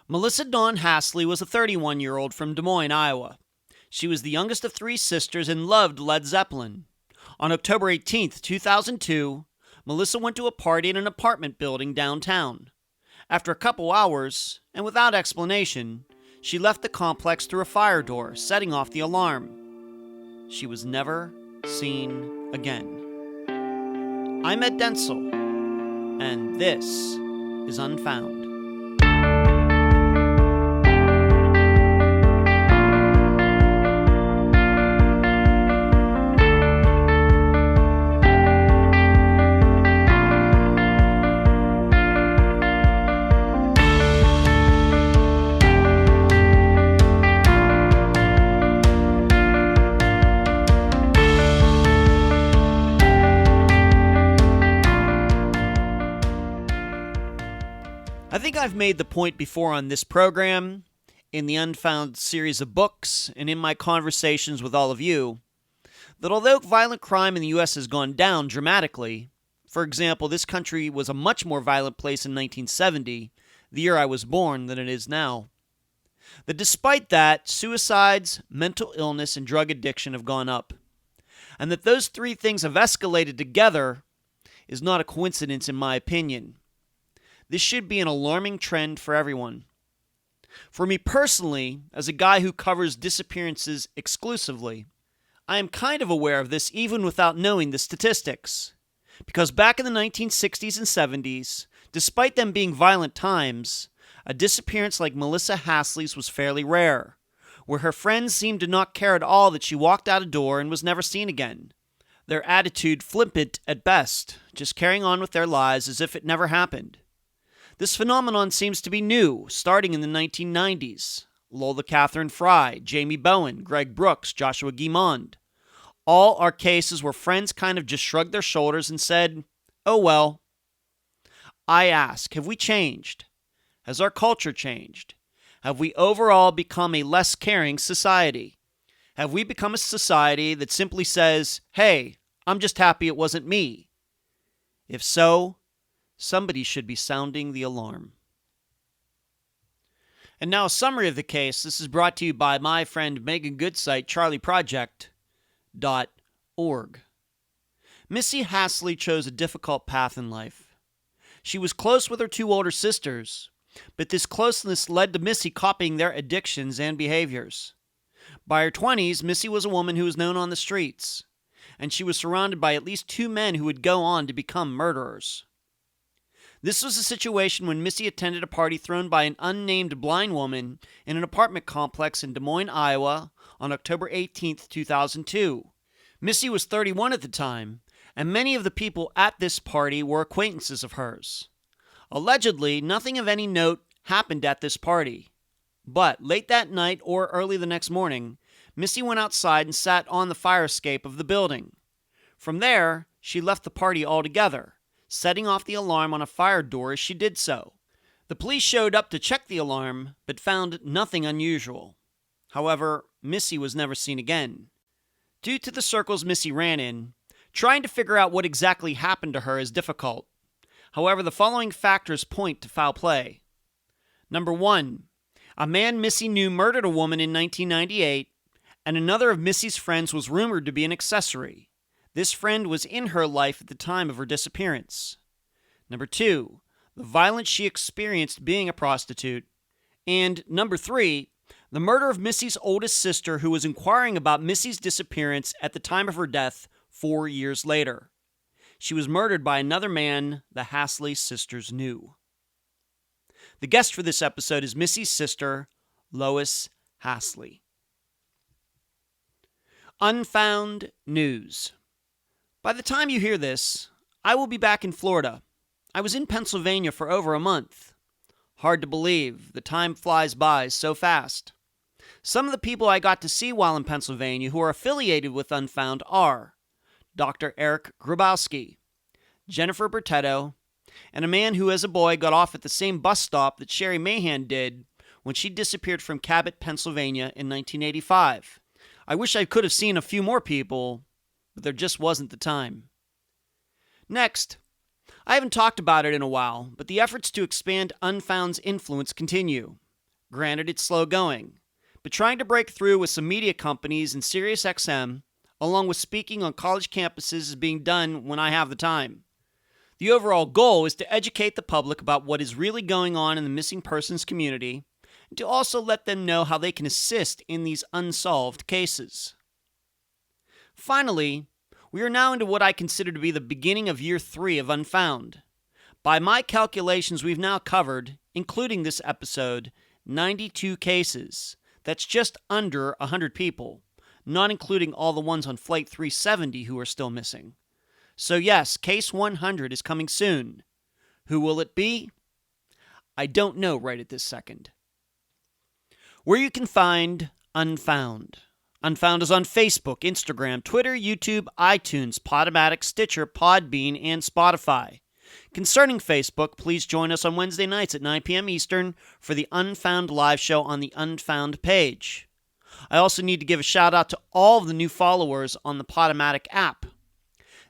Melissa Dawn Hasley was a 31-year-old from Des Moines, Iowa. She was the youngest of three sisters and loved Led Zeppelin. On October 18, 2002, Melissa went to a party in an apartment building downtown. After a couple hours, and without explanation, she left the complex through a fire door, setting off the alarm. She was never seen again. I'm Ed Denzel, and this is Unfound. I think I've made the point before on this program, in the Unfound series of books, and in my conversations with all of you, that although violent crime in the U.S. has gone down dramatically, for example, this country was a much more violent place in 1970, the year I was born, than it is now, that despite that, suicides, mental illness, and drug addiction have gone up, and that those three things have escalated together is not a coincidence in my opinion. This should be an alarming trend for everyone. For me personally, as a guy who covers disappearances exclusively, I am kind of aware of this even without knowing the statistics. Because back in the 1960s and 70s, despite them being violent times, a disappearance like Melissa Hasley's was fairly rare, where her friends seemed to not care at all that she walked out a door and was never seen again. Their attitude flippant at best, just carrying on with their lives as if it never happened. This phenomenon seems to be new, starting in the 1990s. Lola Catherine Fry, Jamie Bowen, Greg Brooks, Joshua Guimond. All are cases where friends kind of just shrugged their shoulders and said, "Oh well." I ask, have we changed? Has our culture changed? Have we overall become a less caring society? Have we become a society that simply says, "Hey, I'm just happy it wasn't me"? If so, somebody should be sounding the alarm. And now a summary of the case. This is brought to you by my friend Megan Goodsite, charlieproject.org. Missy Hasley chose a difficult path in life. She was close with her two older sisters, but this closeness led to Missy copying their addictions and behaviors. By her 20s, Missy was a woman who was known on the streets, and she was surrounded by at least two men who would go on to become murderers. This was a situation when Missy attended a party thrown by an unnamed blind woman in an apartment complex in Des Moines, Iowa on October 18, 2002. Missy was 31 at the time, and many of the people at this party were acquaintances of hers. Allegedly, nothing of any note happened at this party. But late that night or early the next morning, Missy went outside and sat on the fire escape of the building. From there, she left the party altogether, setting off the alarm on a fire door as she did so. The police showed up to check the alarm, but found nothing unusual. However, Missy was never seen again. Due to the circles Missy ran in, trying to figure out what exactly happened to her is difficult. However, the following factors point to foul play. Number 1, a man Missy knew murdered a woman in 1998, and another of Missy's friends was rumored to be an accessory. This friend was in her life at the time of her disappearance. Number 2, the violence she experienced being a prostitute. And number 3, the murder of Missy's oldest sister who was inquiring about Missy's disappearance at the time of her death 4 years later. She was murdered by another man the Hasley sisters knew. The guest for this episode is Missy's sister, Lois Hasley. Unfound News. By the time you hear this, I will be back in Florida. I was in Pennsylvania for over a month. Hard to believe, the time flies by so fast. Some of the people I got to see while in Pennsylvania who are affiliated with Unfound are Dr. Eric Grabowski, Jennifer Bertetto, and a man who as a boy got off at the same bus stop that Sherry Mahan did when she disappeared from Cabot, Pennsylvania in 1985. I wish I could have seen a few more people, but there just wasn't the time. Next, I haven't talked about it in a while, but the efforts to expand Unfound's influence continue. Granted, it's slow going, but trying to break through with some media companies and SiriusXM, along with speaking on college campuses, is being done when I have the time. The overall goal is to educate the public about what is really going on in the missing persons community, and to also let them know how they can assist in these unsolved cases. Finally, we are now into what I consider to be the beginning of year 3 of Unfound. By my calculations, we've now covered, including this episode, 92 cases. That's just under 100 people, not including all the ones on Flight 370 who are still missing. So yes, case 100 is coming soon. Who will it be? I don't know right at this second. Where you can find Unfound. Unfound is on Facebook, Instagram, Twitter, YouTube, iTunes, Podomatic, Stitcher, Podbean, and Spotify. Concerning Facebook, please join us on Wednesday nights at 9 p.m. Eastern for the Unfound live show on the Unfound page. I also need to give a shout out to all of the new followers on the Podomatic app.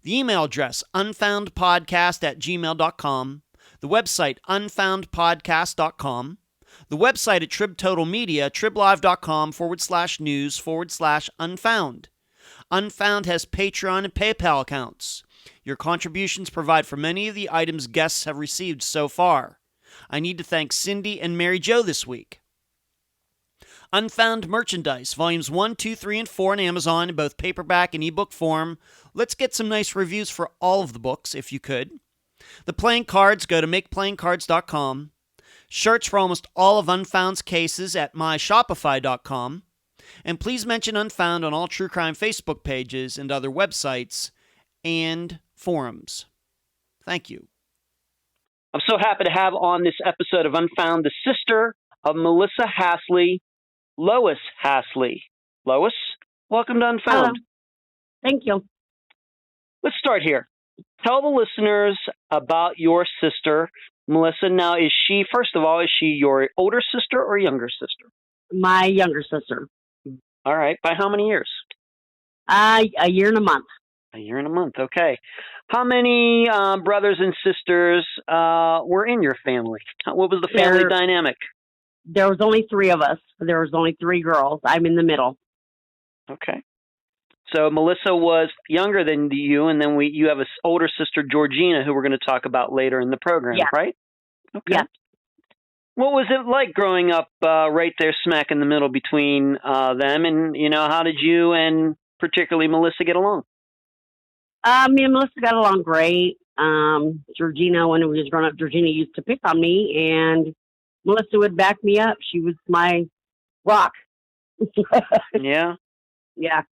The email address, unfoundpodcast@gmail.com, the website, unfoundpodcast.com, the website at Trib Total Media, triblive.com/news/unfound. Unfound has Patreon and PayPal accounts. Your contributions provide for many of the items guests have received so far. I need to thank Cindy and Mary Jo this week. Unfound merchandise, volumes 1, 2, 3, and 4 on Amazon in both paperback and ebook form. Let's get some nice reviews for all of the books, if you could. The playing cards, go to makeplayingcards.com. Shirts for almost all of Unfound's cases at myshopify.com. And please mention Unfound on all true crime Facebook pages and other websites and forums. Thank you. I'm so happy to have on this episode of Unfound the sister of Melissa Hasley, Lois Hasley. Lois, welcome to Unfound. Hello. Thank you. Let's start here. Tell the listeners about your sister, Melissa. Now, first of all, is she your older sister or younger sister? My younger sister. All right. By how many years? A year and a month. A year and a month. Okay. How many brothers and sisters were in your family? What was the family dynamic? There was only 3 of us. There was only 3 girls. I'm in the middle. Okay. So Melissa was younger than you, and then you have an older sister, Georgina, who we're going to talk about later in the program, right? Okay. Yeah. What was it like growing up right there smack in the middle between them? And, how did you and particularly Melissa get along? Me and Melissa got along great. Georgina, when we was growing up, Georgina used to pick on me, and Melissa would back me up. She was my rock. Yeah? Yeah.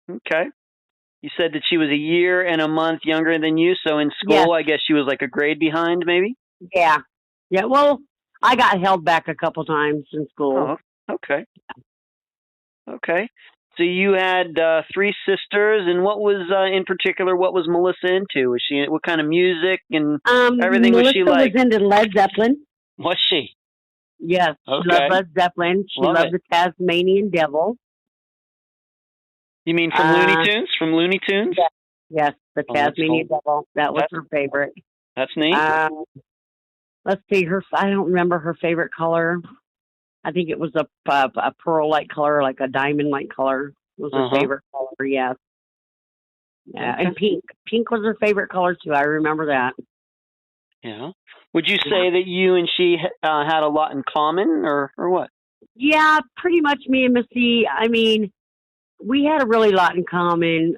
Okay. You said that she was a year and a month younger than you, so in school, I guess she was like a grade behind, maybe? Yeah. Yeah, well, I got held back a couple times in school. Oh, okay. Okay. So you had 3 sisters, and what was, in particular, what was Melissa into? What kind of music and everything Melissa was she like? Was into Led Zeppelin. Was she? Yes. Okay. She loved Led Zeppelin. She loved the Tasmanian Devil. You mean from Looney Tunes? From Looney Tunes? Yes, the Tasmanian Devil. That was her favorite. That's neat. Let's see. I don't remember her favorite color. I think it was a pearl-like color, like a diamond-like color. Was her favorite color, yes. Yeah, okay. And pink. Pink was her favorite color, too. I remember that. Yeah. Would you say that you and she had a lot in common, or what? Yeah, pretty much me and Missy. I mean, we had a really lot in common.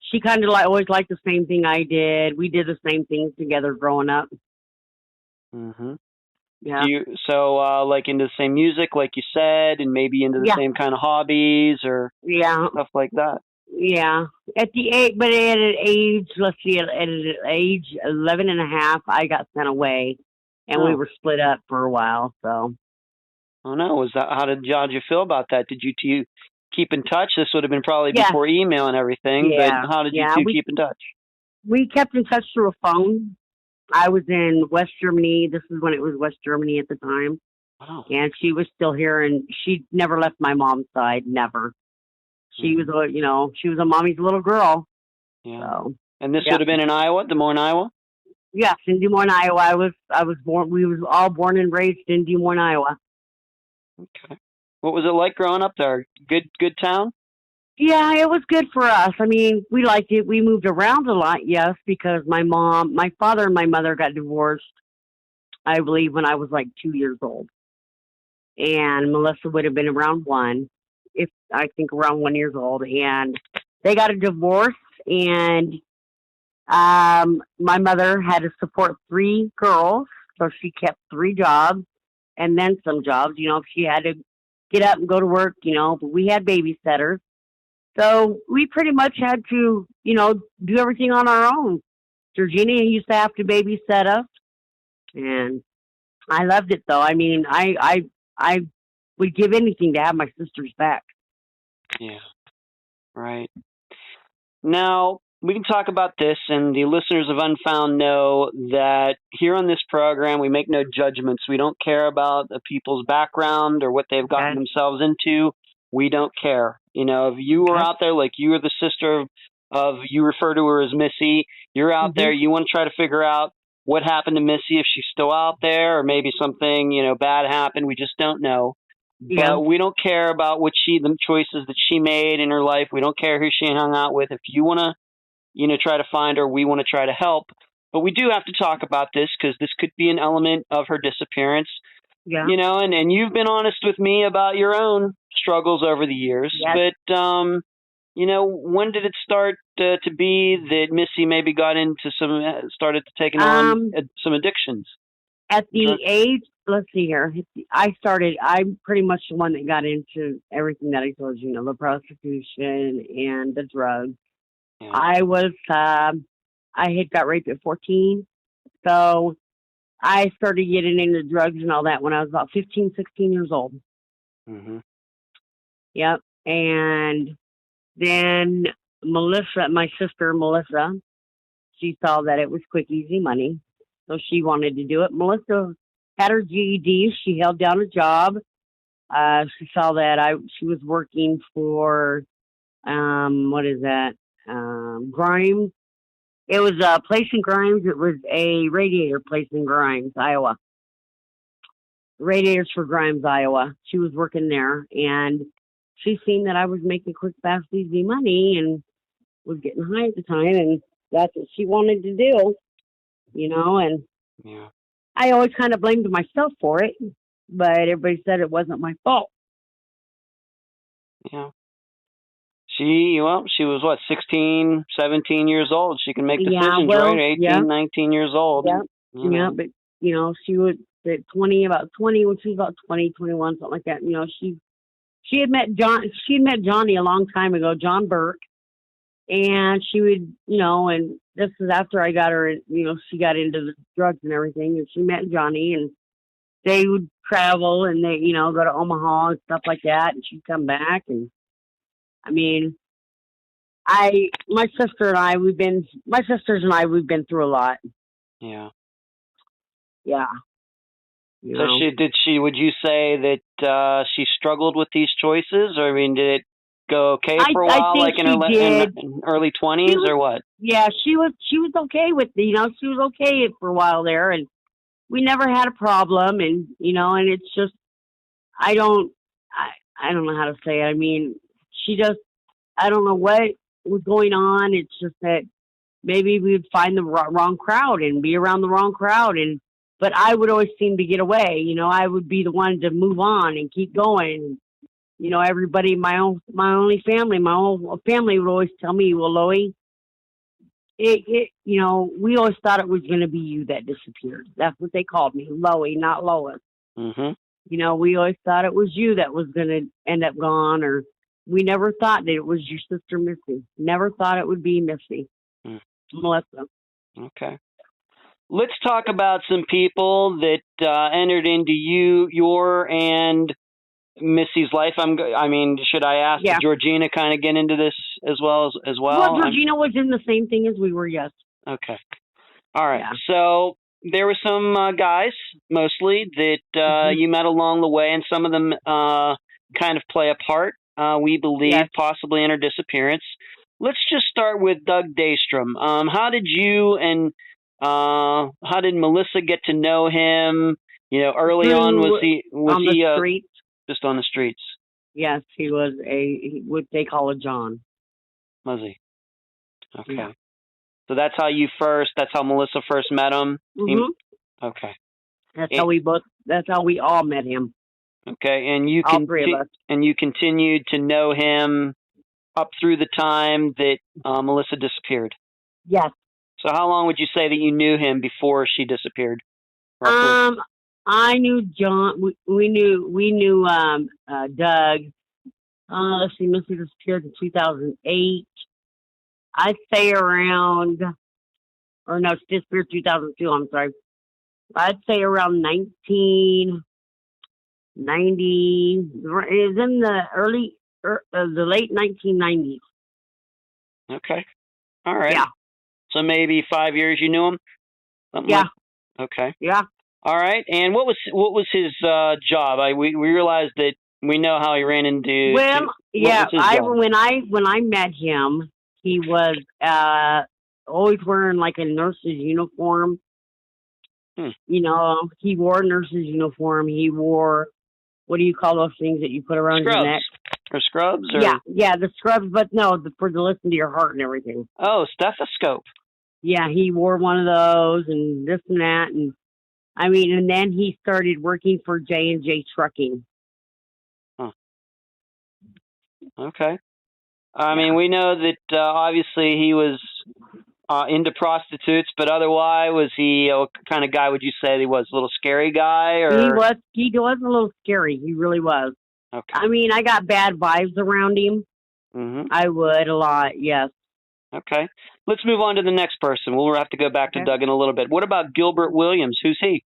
She kind of always liked the same thing I did. We did the same things together growing up. Mm-hmm. Yeah. Like into the same music, like you said, and maybe into the same kind of hobbies or stuff like that. Yeah. At an age, let's see, at age 11 and a half, I got sent away, and we were split up for a while. So. Oh no! How did you feel about that? Did you two keep in touch? This would have been probably before email and everything. Yeah. But how did you two keep in touch? We kept in touch through a phone. I was in West Germany. This is when it was West Germany at the time. Wow. And she was still here, and she never left my mom's side, never. She was she was a mommy's little girl. Yeah. So, and this would have been in Iowa, Des Moines, Iowa? Yes, in Des Moines, Iowa. I was born. We was all born and raised in Des Moines, Iowa. Okay. What was it like growing up there? Good town? Yeah, it was good for us. I mean, we liked it. We moved around a lot, yes, because my father and my mother got divorced, I believe, when I was like 2 years old. And Melissa would have been around one, if I think around 1 year old. And they got a divorce, and my mother had to support three girls, so she kept three jobs and then some jobs. If she had to get up and go to work, but we had babysitters. So we pretty much had to, do everything on our own. Georgina used to have to babysit us, and I loved it though. I mean, I would give anything to have my sisters back. Yeah. Right. Now, we can talk about this, and the listeners of Unfound know that here on this program, we make no judgments. We don't care about the people's background or what they've gotten themselves into. We don't care. If you were out there, like you are the sister of, you refer to her as Missy, you're out there, you want to try to figure out what happened to Missy, if she's still out there, or maybe something, bad happened. We just don't know. Yeah. But we don't care about the choices that she made in her life. We don't care who she hung out with. If you want to, try to find her, we want to try to help. But we do have to talk about this because this could be an element of her disappearance. Yeah. And you've been honest with me about your own struggles over the years. Yes. But, when did it start to be that Missy maybe started to take on some addictions? At the age, let's see here, I'm pretty much the one that got into everything that I told you, the prostitution and the drugs. Yeah. I had got raped at 14. So I started getting into drugs and all that when I was about 15, 16 years old. Mm-hmm. Yep. And then Melissa, my sister Melissa, she saw that it was quick, easy money. So she wanted to do it. Melissa had her GED. She held down a job. She saw that she was working for, what is that? Grimes. It was a place in Grimes. It was a radiator place in Grimes, Iowa. Radiators for Grimes, Iowa. She was working there, and she seen that I was making quick, fast, easy money and was getting high at the time, and that's what she wanted to do, and yeah. I always kind of blamed myself for it, but everybody said it wasn't my fault. Yeah. She was what, 16, 17 years old. She can make decisions, right? 18, 19 years old. Yeah. Yeah, but, she was at 20, about 20, when she was about 20, 21, something like that. She had met Johnny a long time ago, John Burke, and she would, and this is after I got her, she got into the drugs and everything, and she met Johnny, and they would travel, and they, go to Omaha and stuff like that, and she'd come back, and I mean, my sisters and I, we've been through a lot. Yeah. Yeah. So would you say that she struggled with these choices, or did it go okay for a while, like in her early 20s, or what? Yeah, she was okay with she was okay for a while there, and we never had a problem, and and it's just I don't know how to say it. I mean, I don't know what was going on. It's just that maybe we would find the wrong crowd and be around the wrong crowd, but I would always seem to get away. I would be the one to move on and keep going. Everybody, my whole family would always tell me, well, Loie, we always thought it was going to be you that disappeared. That's what they called me, Loie, not Lois. Mm-hmm. We always thought it was you that was going to end up gone, or we never thought that it was your sister Missy. Never thought it would be Missy. Melissa. Okay. Let's talk about some people that entered into your and Missy's life. Should I ask Georgina kind of get into this as well? Well, Georgina was in the same thing as we were, yes. Okay. All right. Yeah. So there were some guys, mostly, that you met along the way, and some of them kind of play a part, we believe, possibly in her disappearance. Let's just start with Doug Daystrom. How did you and how did Melissa get to know him? Early on, was he the street? Just on the streets. Yes, he was what they call a John. Was he? Okay. Yeah. So that's how Melissa first met him? Mhm. Okay. That's how we all met him. Okay, and all three of us. And you continued to know him up through the time that Melissa disappeared. Yes. So how long would you say that you knew him before she disappeared? Roughly? I knew John. We knew Doug. Let's see, Missy disappeared in 2008. I'd say around, or no, she disappeared 2002. I'm sorry. I'd say around 1990. It was in the late 1990s. Okay. All right. Yeah. So maybe 5 years you knew him? Yeah. Okay. Yeah. All right. And what was his job? We realized that we know how he ran into. Well, when I met him, he was always wearing like a nurse's uniform. You know, he wore a nurse's uniform. He wore, what do you call those things that you put around your neck? Or scrubs? Or? Yeah, the scrubs, but no, for to listen to your heart and everything. Oh, stethoscope. Yeah, he wore one of those and this and that, and I mean, and then he started working for J&J Trucking. Huh. Okay. I mean, we know that obviously he was into prostitutes, but otherwise, was he what kind of guy would you say he was? A little scary guy? Or? He was a little scary. He really was. Okay. I mean, I got bad vibes around him. Mm-hmm. I would a lot, yes. Okay. Let's move on to the next person. We'll have to go back to Doug in a little bit. What about Gilbert Williams? Who's he?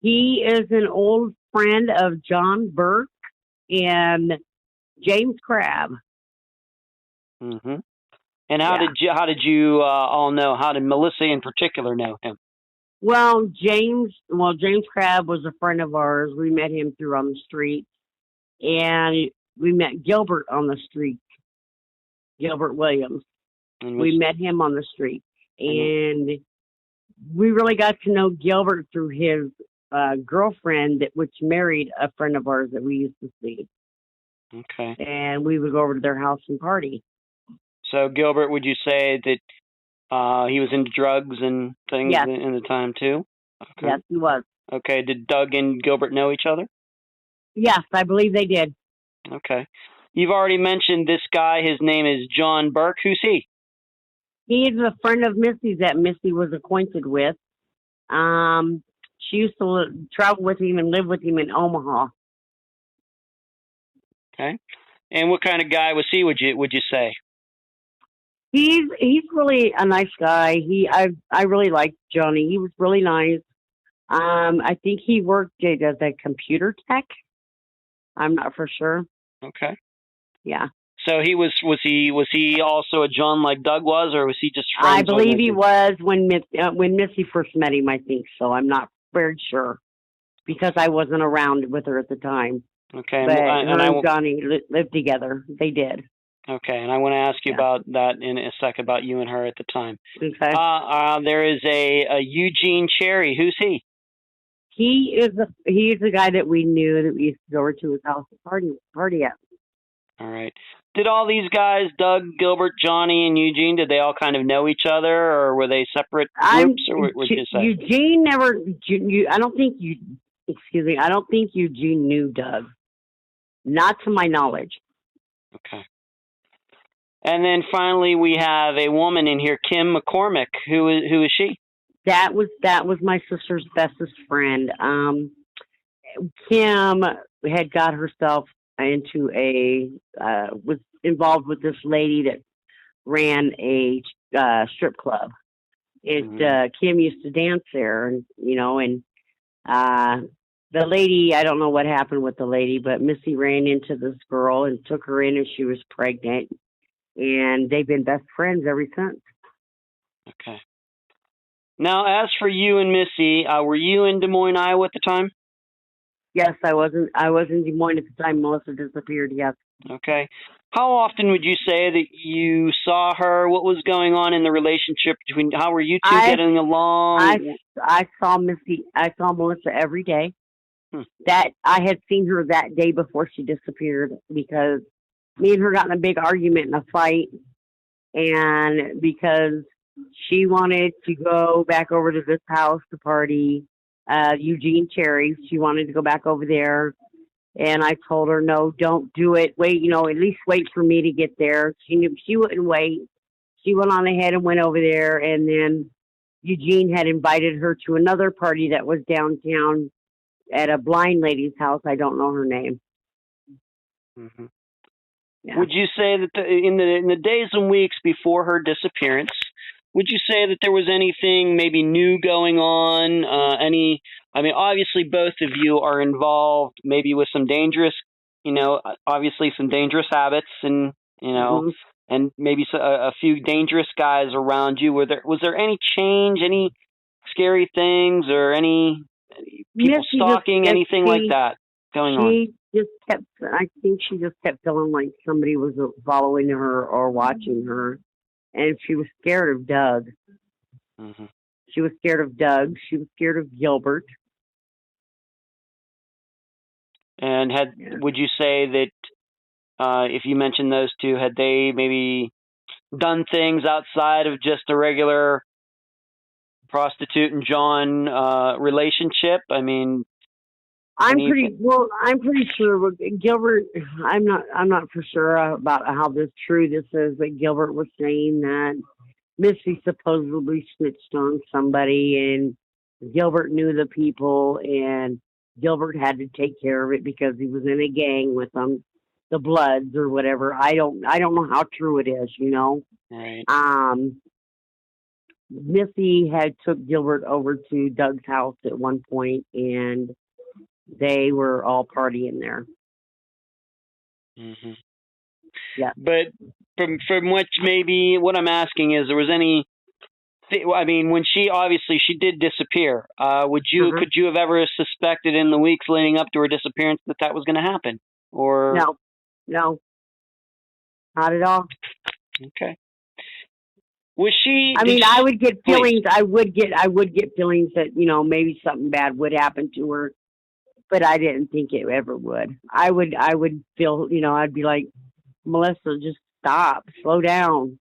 He is an old friend of John Burke and James Crabb. Mm-hmm. And how did you all know? How did Melissa in particular know him? Well, James Crabb was a friend of ours. We met him through on the street, and we met Gilbert on the street. Gilbert Williams. We met him on the street, and we really got to know Gilbert through his girlfriend, which married a friend of ours that we used to see. Okay. And we would go over to their house and party. So Gilbert, would you say that he was into drugs and things in the time too? Okay. Yes, he was. Okay. Did Doug and Gilbert know each other? Yes, I believe they did. Okay. You've already mentioned this guy. His name is John Burke. Who's he? He is a friend of Missy's that Missy was acquainted with. She used to travel with him and live with him in Omaha. Okay. And what kind of guy was he? Would you say? He's really a nice guy. I really liked Johnny. He was really nice. I think he worked as a computer tech. I'm not for sure. Okay. Yeah. So was he also a John like Doug was, or was he just friends? I believe he was when Missy first met him. I think so. I'm not very sure because I wasn't around with her at the time. Okay. But her and Johnny lived together. They did. Okay, and I want to ask you about that in a second, about you and her at the time. Okay. There is a Eugene Cherry. Who's he? He's the guy that we knew that we used to go over to his house to party at. All right. Did all these guys, Doug, Gilbert, Johnny, and Eugene, did they all kind of know each other, or were they separate groups, or what would you say? Eugene never. I don't think Eugene knew Doug. Not to my knowledge. Okay. And then finally, we have a woman in here, Kim McCormack. Who is she? That was my sister's bestest friend. Kim had got herself into was involved with this lady that ran a strip club. Kim used to dance there, and the lady, I don't know what happened with the lady, but Missy ran into this girl and took her in, and she was pregnant. And they've been best friends ever since. Okay. Now, as for you and Missy, were you in Des Moines, Iowa at the time? Yes, I was in Des Moines at the time Melissa disappeared, yes. Okay. How often would you say that you saw her? What was going on in the relationship between, how were you two getting along? I saw Melissa every day. That I had seen her that day before she disappeared because me and her got in a big argument and a fight, and because she wanted to go back over to this house to party, Eugene Cherry. She wanted to go back over there, and I told her, no, don't do it. Wait, at least wait for me to get there. She knew she wouldn't wait. She went on ahead and went over there, and then Eugene had invited her to another party that was downtown at a blind lady's house. I don't know her name. Mm-hmm. Yeah. Would you say that in the days and weeks before her disappearance, would you say that there was anything maybe new going on? Obviously both of you are involved maybe with some dangerous, obviously some dangerous habits and, Mm-hmm. and maybe a few dangerous guys around you. Was there any change, any scary things or any people stalking, anything like that going on? I think she just kept feeling like somebody was following her or watching her. And she was scared of Doug. Mm-hmm. She was scared of Doug. She was scared of Gilbert. And would you say that if you mentioned those two, had they maybe done things outside of just a regular prostitute and John relationship? I mean, I'm pretty sure Gilbert. I'm not for sure about how true this is, but Gilbert was saying that Missy supposedly snitched on somebody, and Gilbert knew the people, and Gilbert had to take care of it because he was in a gang with them, the Bloods or whatever. I don't know how true it is, Right. Missy had took Gilbert over to Doug's house at one point, and they were all partying there. Mm-hmm. Yeah. But from what I'm asking is, there was any? I mean, when she did disappear. Could you have ever suspected in the weeks leading up to her disappearance that was going to happen? Or no, not at all. Okay. Was she? I mean, I would get feelings. I would get feelings that maybe something bad would happen to her, but I didn't think it ever would. I would feel, I'd be like, Melissa, just stop, slow down.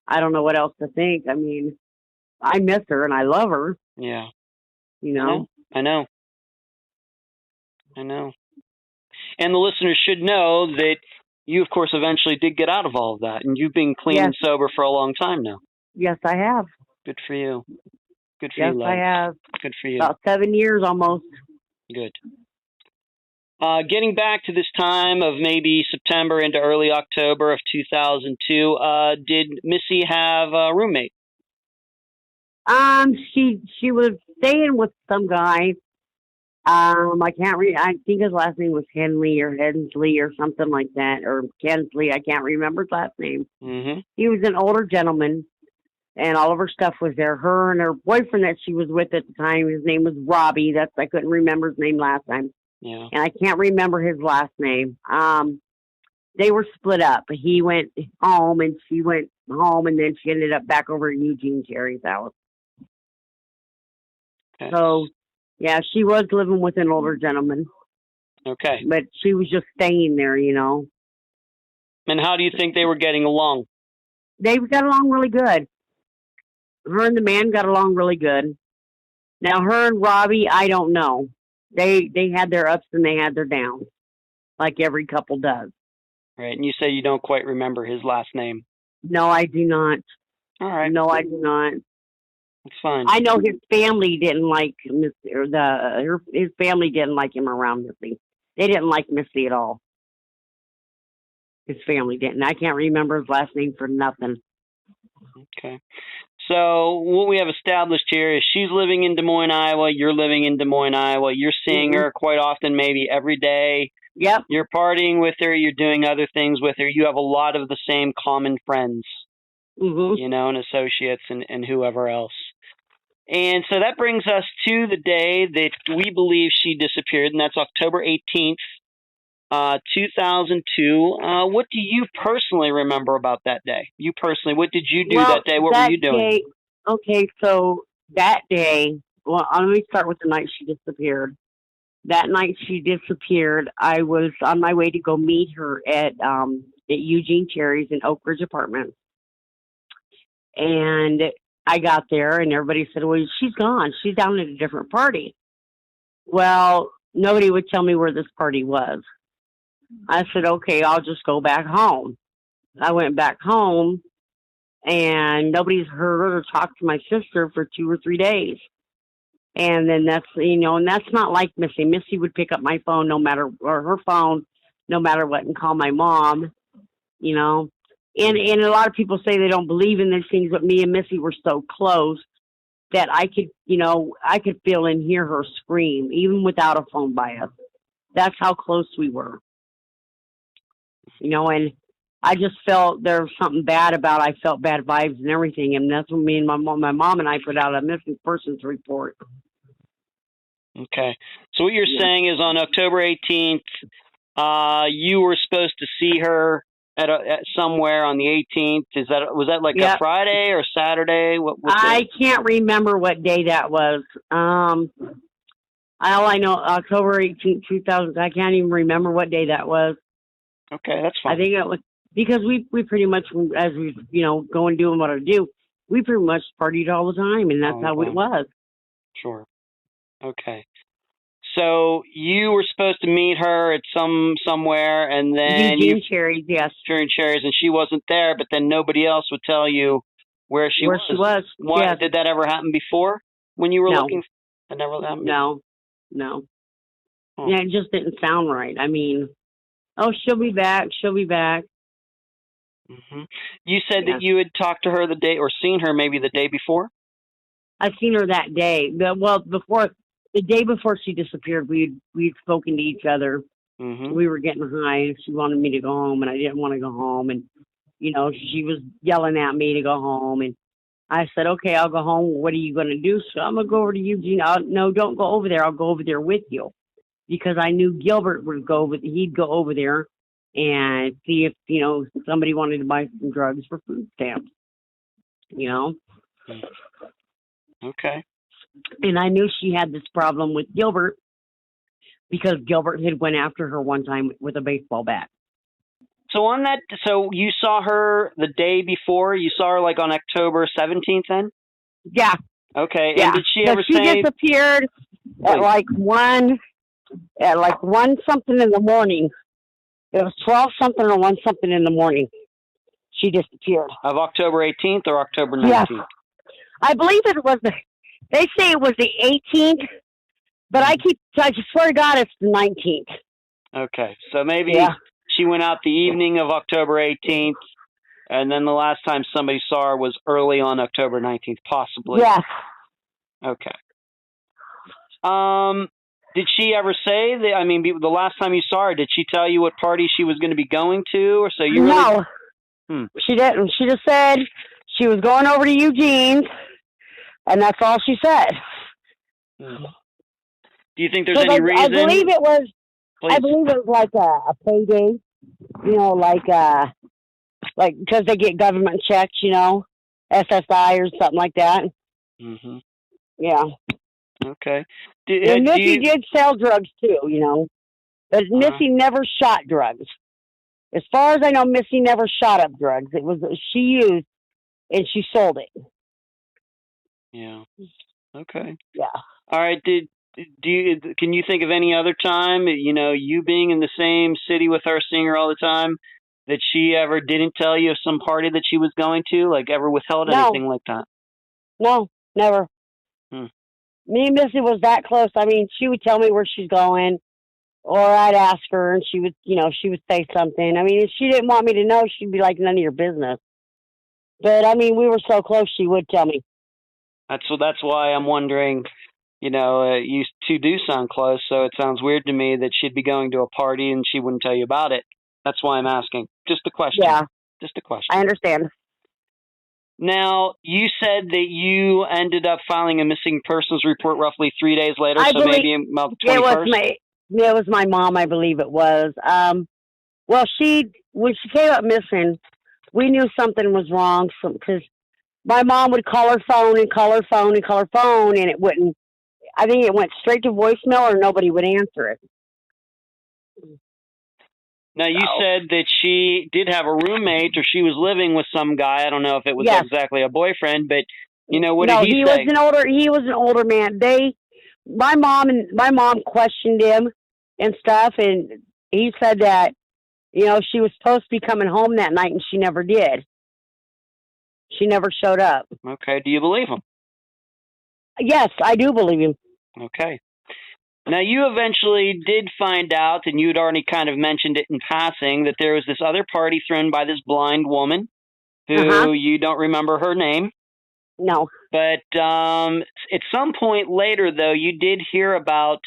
I don't know what else to think. I mean, I miss her and I love her. Yeah. I know. And the listeners should know that you, of course, eventually did get out of all of that, and you've been clean and sober for a long time now. Yes, I have. Good for you. Good for you, love. Yes, I have. Good for you. About 7 years almost. Good. Getting back to this time of maybe September into early October of 2002, did Missy have a roommate? She was staying with some guy. I can't read. I think his last name was Henley or something like that, or Kensley. I can't remember his last name. Mm-hmm. He was an older gentleman, and all of her stuff was there. Her and her boyfriend that she was with at the time, his name was Robbie. I couldn't remember his name last time. Yeah. And I can't remember his last name. They were split up. He went home, and she went home, and then she ended up back over at Eugene Cherry's house. Okay. So, yeah, she was living with an older gentleman. Okay. But she was just staying there, And how do you think they were getting along? They got along really good. Her and the man got along really good. Now, her and Robbie, I don't know. They had their ups and they had their downs, like every couple does. Right, and you say you don't quite remember his last name. No, I do not. All right. No, I do not. That's fine. I know his family didn't like Missy, or his family didn't like him around Missy. They didn't like Missy at all. His family didn't. I can't remember his last name for nothing. Okay. So what we have established here is she's living in Des Moines, Iowa. You're living in Des Moines, Iowa. You're seeing her quite often, maybe every day. Yep. You're partying with her. You're doing other things with her. You have a lot of the same common friends, and associates and whoever else. And so that brings us to the day that we believe she disappeared, and that's October 18th, 2002. What do you personally remember about that day? You personally, what did you do that day? What were you doing? Okay, so that day, well, let me start with the night she disappeared. That night she disappeared, I was on my way to go meet her at Eugene Cherry's in Oak Ridge Apartments. And I got there, and everybody said, well, she's gone. She's down at a different party. Well, nobody would tell me where this party was. I said, okay, I'll just go back home. I went back home, and nobody's heard or talked to my sister for 2 or 3 days. And then that's, and that's not like Missy. Missy would pick up my phone or her phone, no matter what, and call my mom, And a lot of people say they don't believe in these things, but me and Missy were so close that I could feel and hear her scream, even without a phone by us. That's how close we were. And I just felt there was something bad I felt bad vibes and everything. And that's when me and my mom and I put out a missing persons report. Okay. So what you're saying is on October 18th, you were supposed to see her at somewhere on the 18th. Was that like a Friday or Saturday? What I can't remember what day that was. All I know, October 18th, 2000. I can't even remember what day that was. Okay, that's fine. I think it was because we pretty much, as we go and doing what I do, we pretty much partied all the time, and that's how it was. Sure. Okay. So you were supposed to meet her at somewhere, and then Eugene Cherry's, yes. Eugene Cherry's, and she wasn't there, but then nobody else would tell you where she was. Why, yes. Did that ever happen before when you were looking? That never happened? No. Huh. Yeah, it just didn't sound right. I mean, she'll be back. Mm-hmm. You said that you had talked to her the day, or seen her maybe the day before? I seen her that day. The day before she disappeared, we'd spoken to each other. Mm-hmm. We were getting high, and she wanted me to go home, and I didn't want to go home. And, she was yelling at me to go home. And I said, okay, I'll go home. What are you going to do? So I'm going to go over to Eugene. No, don't go over there. I'll go over there with you. Because I knew Gilbert he'd go over there and see if, somebody wanted to buy some drugs for food stamps. Okay. And I knew she had this problem with Gilbert because Gilbert had went after her one time with a baseball bat. So you saw her the day before? You saw her like on October 17th then? Yeah. Okay. Yeah. And did she ever say? She disappeared at like 1 something in the morning. It was 12 something or 1 something in the morning. She disappeared. Of October 18th or October 19th? Yes. I believe it was they say it was the 18th, but I swear to God it's the 19th. Okay. So maybe she went out the evening of October 18th, and then the last time somebody saw her was early on October 19th, possibly. Yes. Okay. Did she ever say that? I mean, the last time you saw her, did she tell you what party she was going to be going to, or so you really? No, she didn't. She just said she was going over to Eugene's, and that's all she said. Do you think there's any reason? I believe it was. Please. I believe it was like a payday, like because they get government checks, SSI or something like that. Mm-hmm. Yeah. Okay. And Missy did sell drugs too, but Missy never shot drugs. As far as I know, Missy never shot up drugs. It was she used and she sold it. Yeah. Okay. Yeah. All right. Can you think of any other time, you being in the same city with her, seeing her all the time, that she ever didn't tell you of some party that she was going to, like ever withheld anything like that? No, never. Me and Missy was that close. I mean, she would tell me where she's going, or I'd ask her, and she would say something. I mean, if she didn't want me to know, she'd be like, none of your business. But, I mean, we were so close, she would tell me. That's why I'm wondering, you two do sound close, so it sounds weird to me that she'd be going to a party and she wouldn't tell you about it. That's why I'm asking. Just a question. Yeah. Just a question. I understand. Now, you said that you ended up filing a missing persons report roughly 3 days later, maybe about the 21st? It was my mom, I believe it was. Well, when she came up missing, we knew something was wrong because my mom would call her phone and call her phone and call her phone, and it wouldn't I think it went straight to voicemail or nobody would answer it. Now, you said that she did have a roommate, or she was living with some guy. I don't know if it was exactly a boyfriend, but what did he say? He was an older man. My mom questioned him and stuff, and he said that she was supposed to be coming home that night, and she never did. She never showed up. Okay. Do you believe him? Yes, I do believe him. Okay. Now, you eventually did find out, and you'd already kind of mentioned it in passing, that there was this other party thrown by this blind woman who you don't remember her name. No. But at some point later, though, you did hear about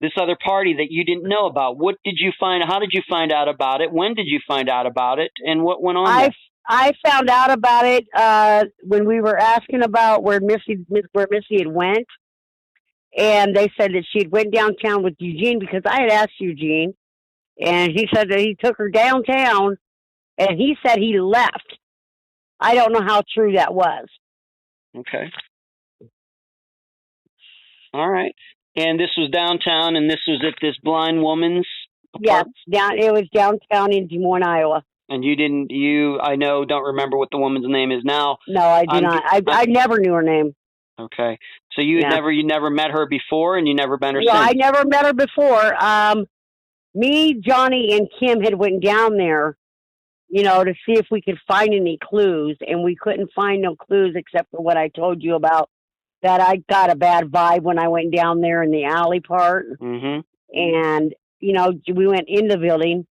this other party that you didn't know about. What did you find? How did you find out about it? When did you find out about it? And what went on there? I found out about it when we were asking about where Missy had went. And they said that she had went downtown with Eugene, because I had asked Eugene, and he said that he took her downtown, and he said he left. I don't know how true that was. Okay. All right. And this was downtown, and this was at this blind woman's apartment? Yes, it was downtown in Des Moines, Iowa. And don't remember what the woman's name is now. No, I do not. I never knew her name. Okay. So you never met her before, and you never met her since? I never met her before. Me, Johnny, and Kim had went down there, to see if we could find any clues, and we couldn't find no clues except for what I told you about, that I got a bad vibe when I went down there in the alley part. Mm-hmm. And, we went in the building,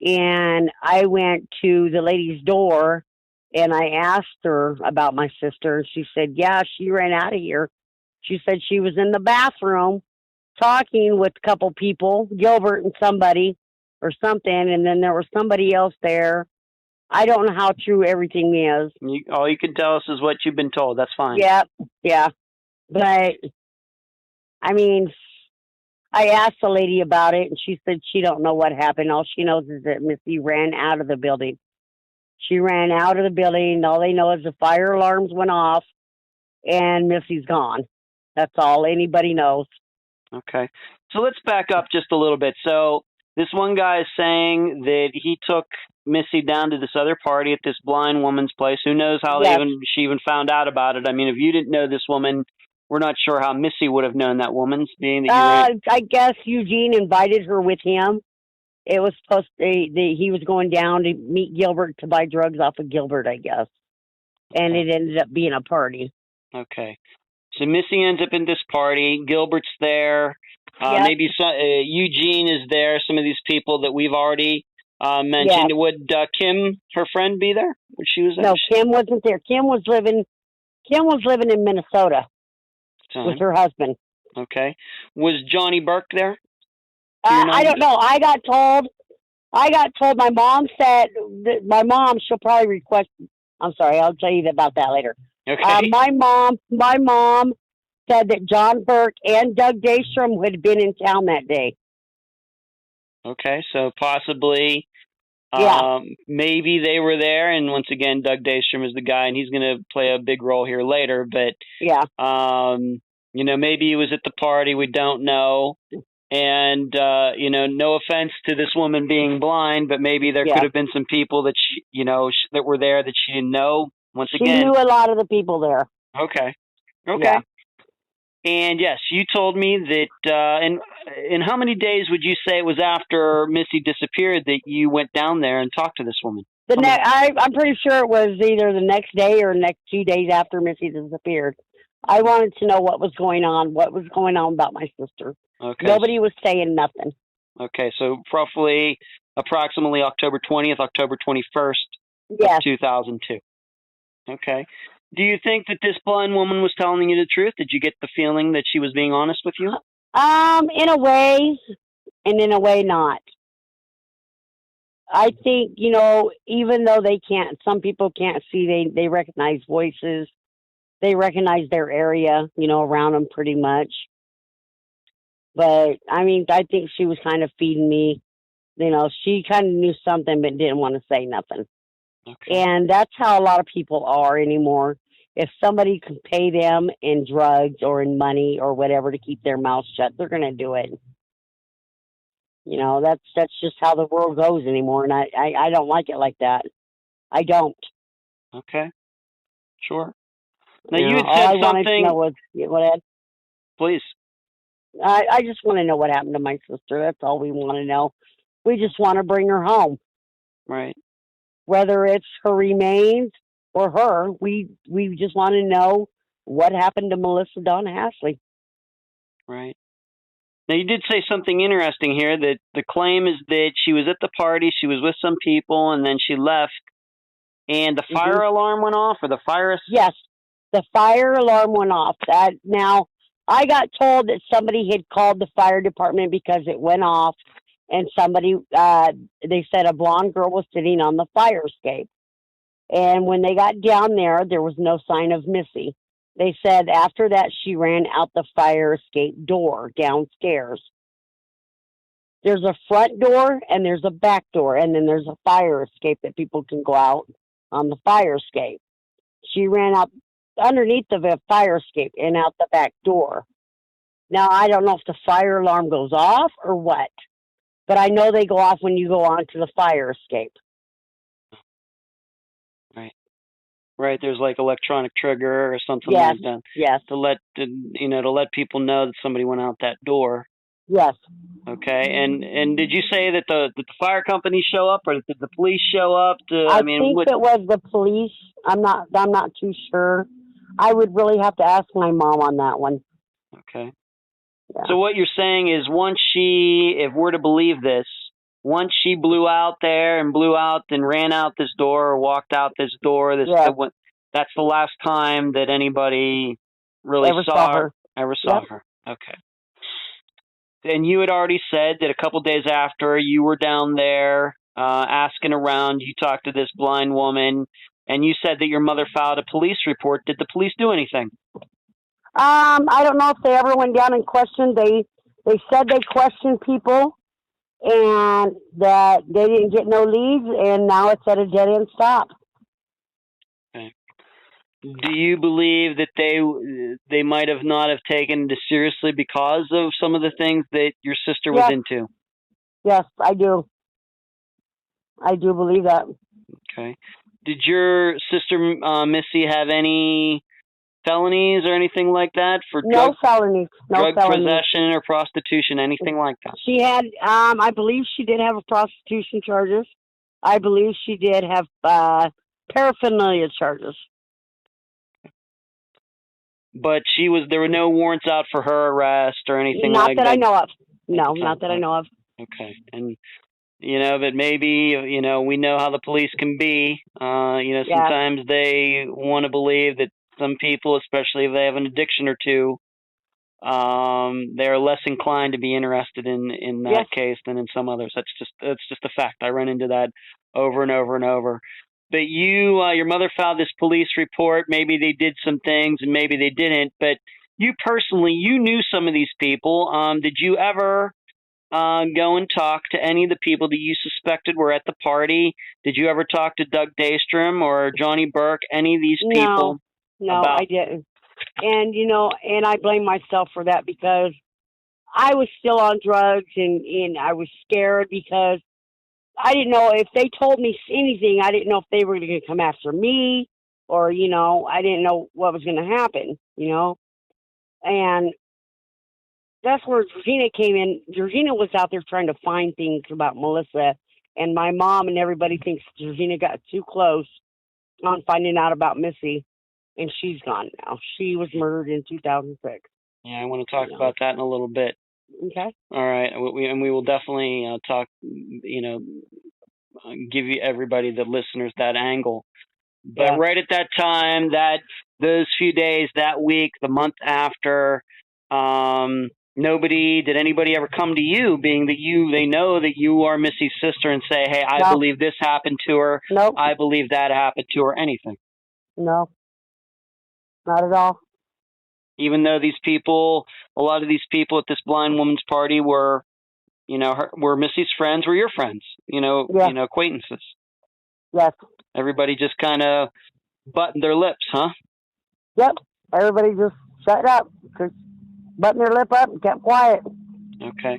and I went to the lady's door, and I asked her about my sister, and she said, yeah, she ran out of here. She said she was in the bathroom talking with a couple people, Gilbert and somebody or something, and then there was somebody else there. I don't know how true everything is. All you can tell us is what you've been told. That's fine. Yeah. But, I asked the lady about it, and she said she don't know what happened. All she knows is that Missy ran out of the building. She ran out of the building. All they know is the fire alarms went off, and Missy's gone. That's all anybody knows. Okay. So let's back up just a little bit. So this one guy is saying that he took Missy down to this other party at this blind woman's place. Who knows how she even found out about it? I mean, if you didn't know this woman, we're not sure how Missy would have known that woman. Being that I guess Eugene invited her with him. It was supposed to, he was going down to meet Gilbert to buy drugs off of Gilbert, I guess. And it ended up being a party. Okay. So Missy ends up in this party. Gilbert's there. Maybe Eugene is there. Some of these people that we've already mentioned. Yes. Would Kim, her friend, be there? She was there? No, Kim wasn't there. Kim was living in Minnesota with her husband. Okay. Was Johnny Burke there? I don't know. I got told my mom said my mom, she'll probably request. I'm sorry. I'll tell you about that later. Okay. My mom said that John Burke and Doug Daystrom had been in town that day. Okay. So possibly, maybe they were there. And once again, Doug Daystrom is the guy, and he's going to play a big role here later. But, maybe he was at the party. We don't know. And, no offense to this woman being blind, but maybe there could have been some people that that were there that she didn't know. Once again, she knew a lot of the people there. Okay. Yeah. And yes, you told me that, and how many days would you say it was after Missy disappeared that you went down there and talked to this woman? I'm pretty sure it was either the next day or next 2 days after Missy disappeared. I wanted to know what was going on about my sister. Okay. Nobody was saying nothing. Okay, so approximately October 20th, October 21st of 2002. Okay. Do you think that this blind woman was telling you the truth? Did you get the feeling that she was being honest with you? In a way, and in a way not. I think, even though some people can't see, they recognize voices. They recognize their area, around them pretty much. But, I think she was kind of feeding me. She kind of knew something but didn't want to say nothing. Okay. And that's how a lot of people are anymore. if somebody can pay them in drugs or in money or whatever to keep their mouth shut, they're going to do it. You know, that's just how the world goes anymore, and I don't like it like that. I don't. Okay. Sure. Now, You you know, had all said I wanted to something. know was what Please. I just want to know what happened to my sister. That's all we want to know. We just want to bring her home, Right. whether it's her remains or her. We just want to know what happened to Melissa Dawn Hasley. Right. Now, you did say something interesting here, that the claim is that she was at the party, she was with some people, and then she left, and the fire alarm went off, or the fire... Yes, the fire alarm went off. That now, I got told that somebody had called the fire department because it went off, and somebody, they said a blonde girl was sitting on the fire escape. And when they got down there was no sign of Missy. They said after that she ran out the fire escape door downstairs. There's a front door and there's a back door, and then there's a fire escape that people can go out on the fire escape. She ran up underneath the fire escape and out the back door. Now, I don't know if the fire alarm goes off or what, but I know they go off when you go onto the fire escape. Right. Right. There's like electronic trigger or something Yes, like that. yes, To let people know that somebody went out that door. yes. Okay. And did you say that did the fire company show up, or did the police show up? I think it was the police. I'm not too sure. I would really have to ask my mom on that one. Okay. Yeah. So what you're saying is, if we're to believe this, once she blew out there and blew out and ran out this door or walked out this door, that's the last time that anybody really Ever saw her. Okay. And you had already said that a couple days after you were down there asking around, you talked to this blind woman, and you said that your mother filed a police report. Did the police do anything? I don't know if they ever went down and questioned. They said they questioned people and that they didn't get no leads, and now it's at a dead end stop. Okay. Do you believe that they might have not have taken it seriously because of some of the things that your sister was into? Yes, I do. I do believe that. Okay. Did your sister Missy have any felonies or anything like that for no felonies, drug possession or prostitution, anything like that? She had, I believe she did have a prostitution charges. I believe she did have paraphernalia charges. But there were no warrants out for her arrest or anything like that. Not that I know of. No, not that I know of. Okay. And, but maybe, we know how the police can be. Sometimes they want to believe that some people, especially if they have an addiction or two, they're less inclined to be interested in that case than in some others. That's just a fact. I run into that over and over and over. But your mother filed this police report. Maybe they did some things and maybe they didn't. But you personally, you knew some of these people. Did you ever go and talk to any of the people that you suspected were at the party? Did you ever talk to Doug Daystrom or Johnny Burke, any of these people? No, I didn't. And, and I blame myself for that because I was still on drugs and I was scared because I didn't know if they told me anything. I didn't know if they were going to come after me or, I didn't know what was going to happen, And that's where Georgina came in. Georgina was out there trying to find things about Melissa, and my mom and everybody thinks Georgina got too close on finding out about Missy, and she's gone now. She was murdered in 2006. Yeah, I want to talk about that in a little bit. Okay. All right, we will definitely talk. Give you everybody, the listeners, that angle. But right at that time, those few days, that week, the month after, did anybody ever come to you, being that they know that you are Missy's sister, and say, "Hey, I believe this happened to her. Nope. I believe that happened to her." Anything? No, not at all. Even though a lot of these people at this blind woman's party were, were Missy's friends, were your friends, acquaintances. Yes. Everybody just kind of buttoned their lips, huh? Yep. Everybody just shut up, just buttoned their lip up and kept quiet. Okay.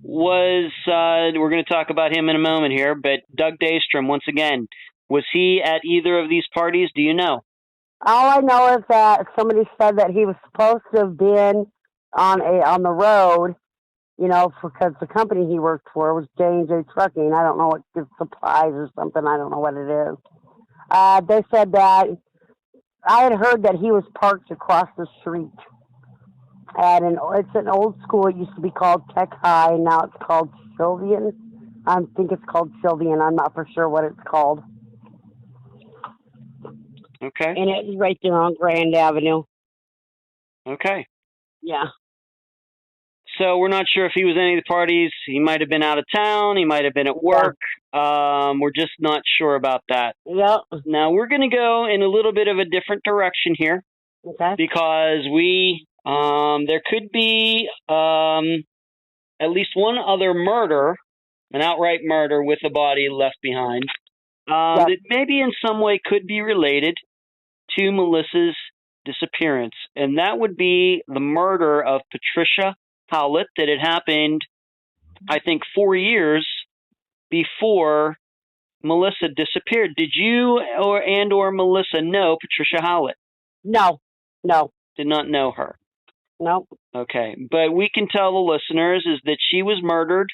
We're going to talk about him in a moment here, but Doug Daystrom, once again, was he at either of these parties? Do you know? All I know is that somebody said that he was supposed to have been on the road, because the company he worked for was J&J Trucking. I don't know what it's supplies or something. I don't know what it is. They said that I had heard that he was parked across the street it's an old school. It used to be called Tech High. Now it's called Sylvian. I think it's called Sylvian. I'm not for sure what it's called. Okay. And it's right there on Grand Avenue. Okay. Yeah. So we're not sure if he was at any of the parties. He might have been out of town. He might have been at work. Yeah. We're just not sure about that. Yep. Now we're going to go in a little bit of a different direction here. Okay. Because there could be at least one other murder, an outright murder with a body left behind, that maybe in some way could be related to Melissa's disappearance. And that would be the murder of Patricia Howlett that had happened, I think, 4 years before Melissa disappeared. Did you or Melissa know Patricia Howlett? No. Did not know her. Nope. Okay, but we can tell the listeners is that she was murdered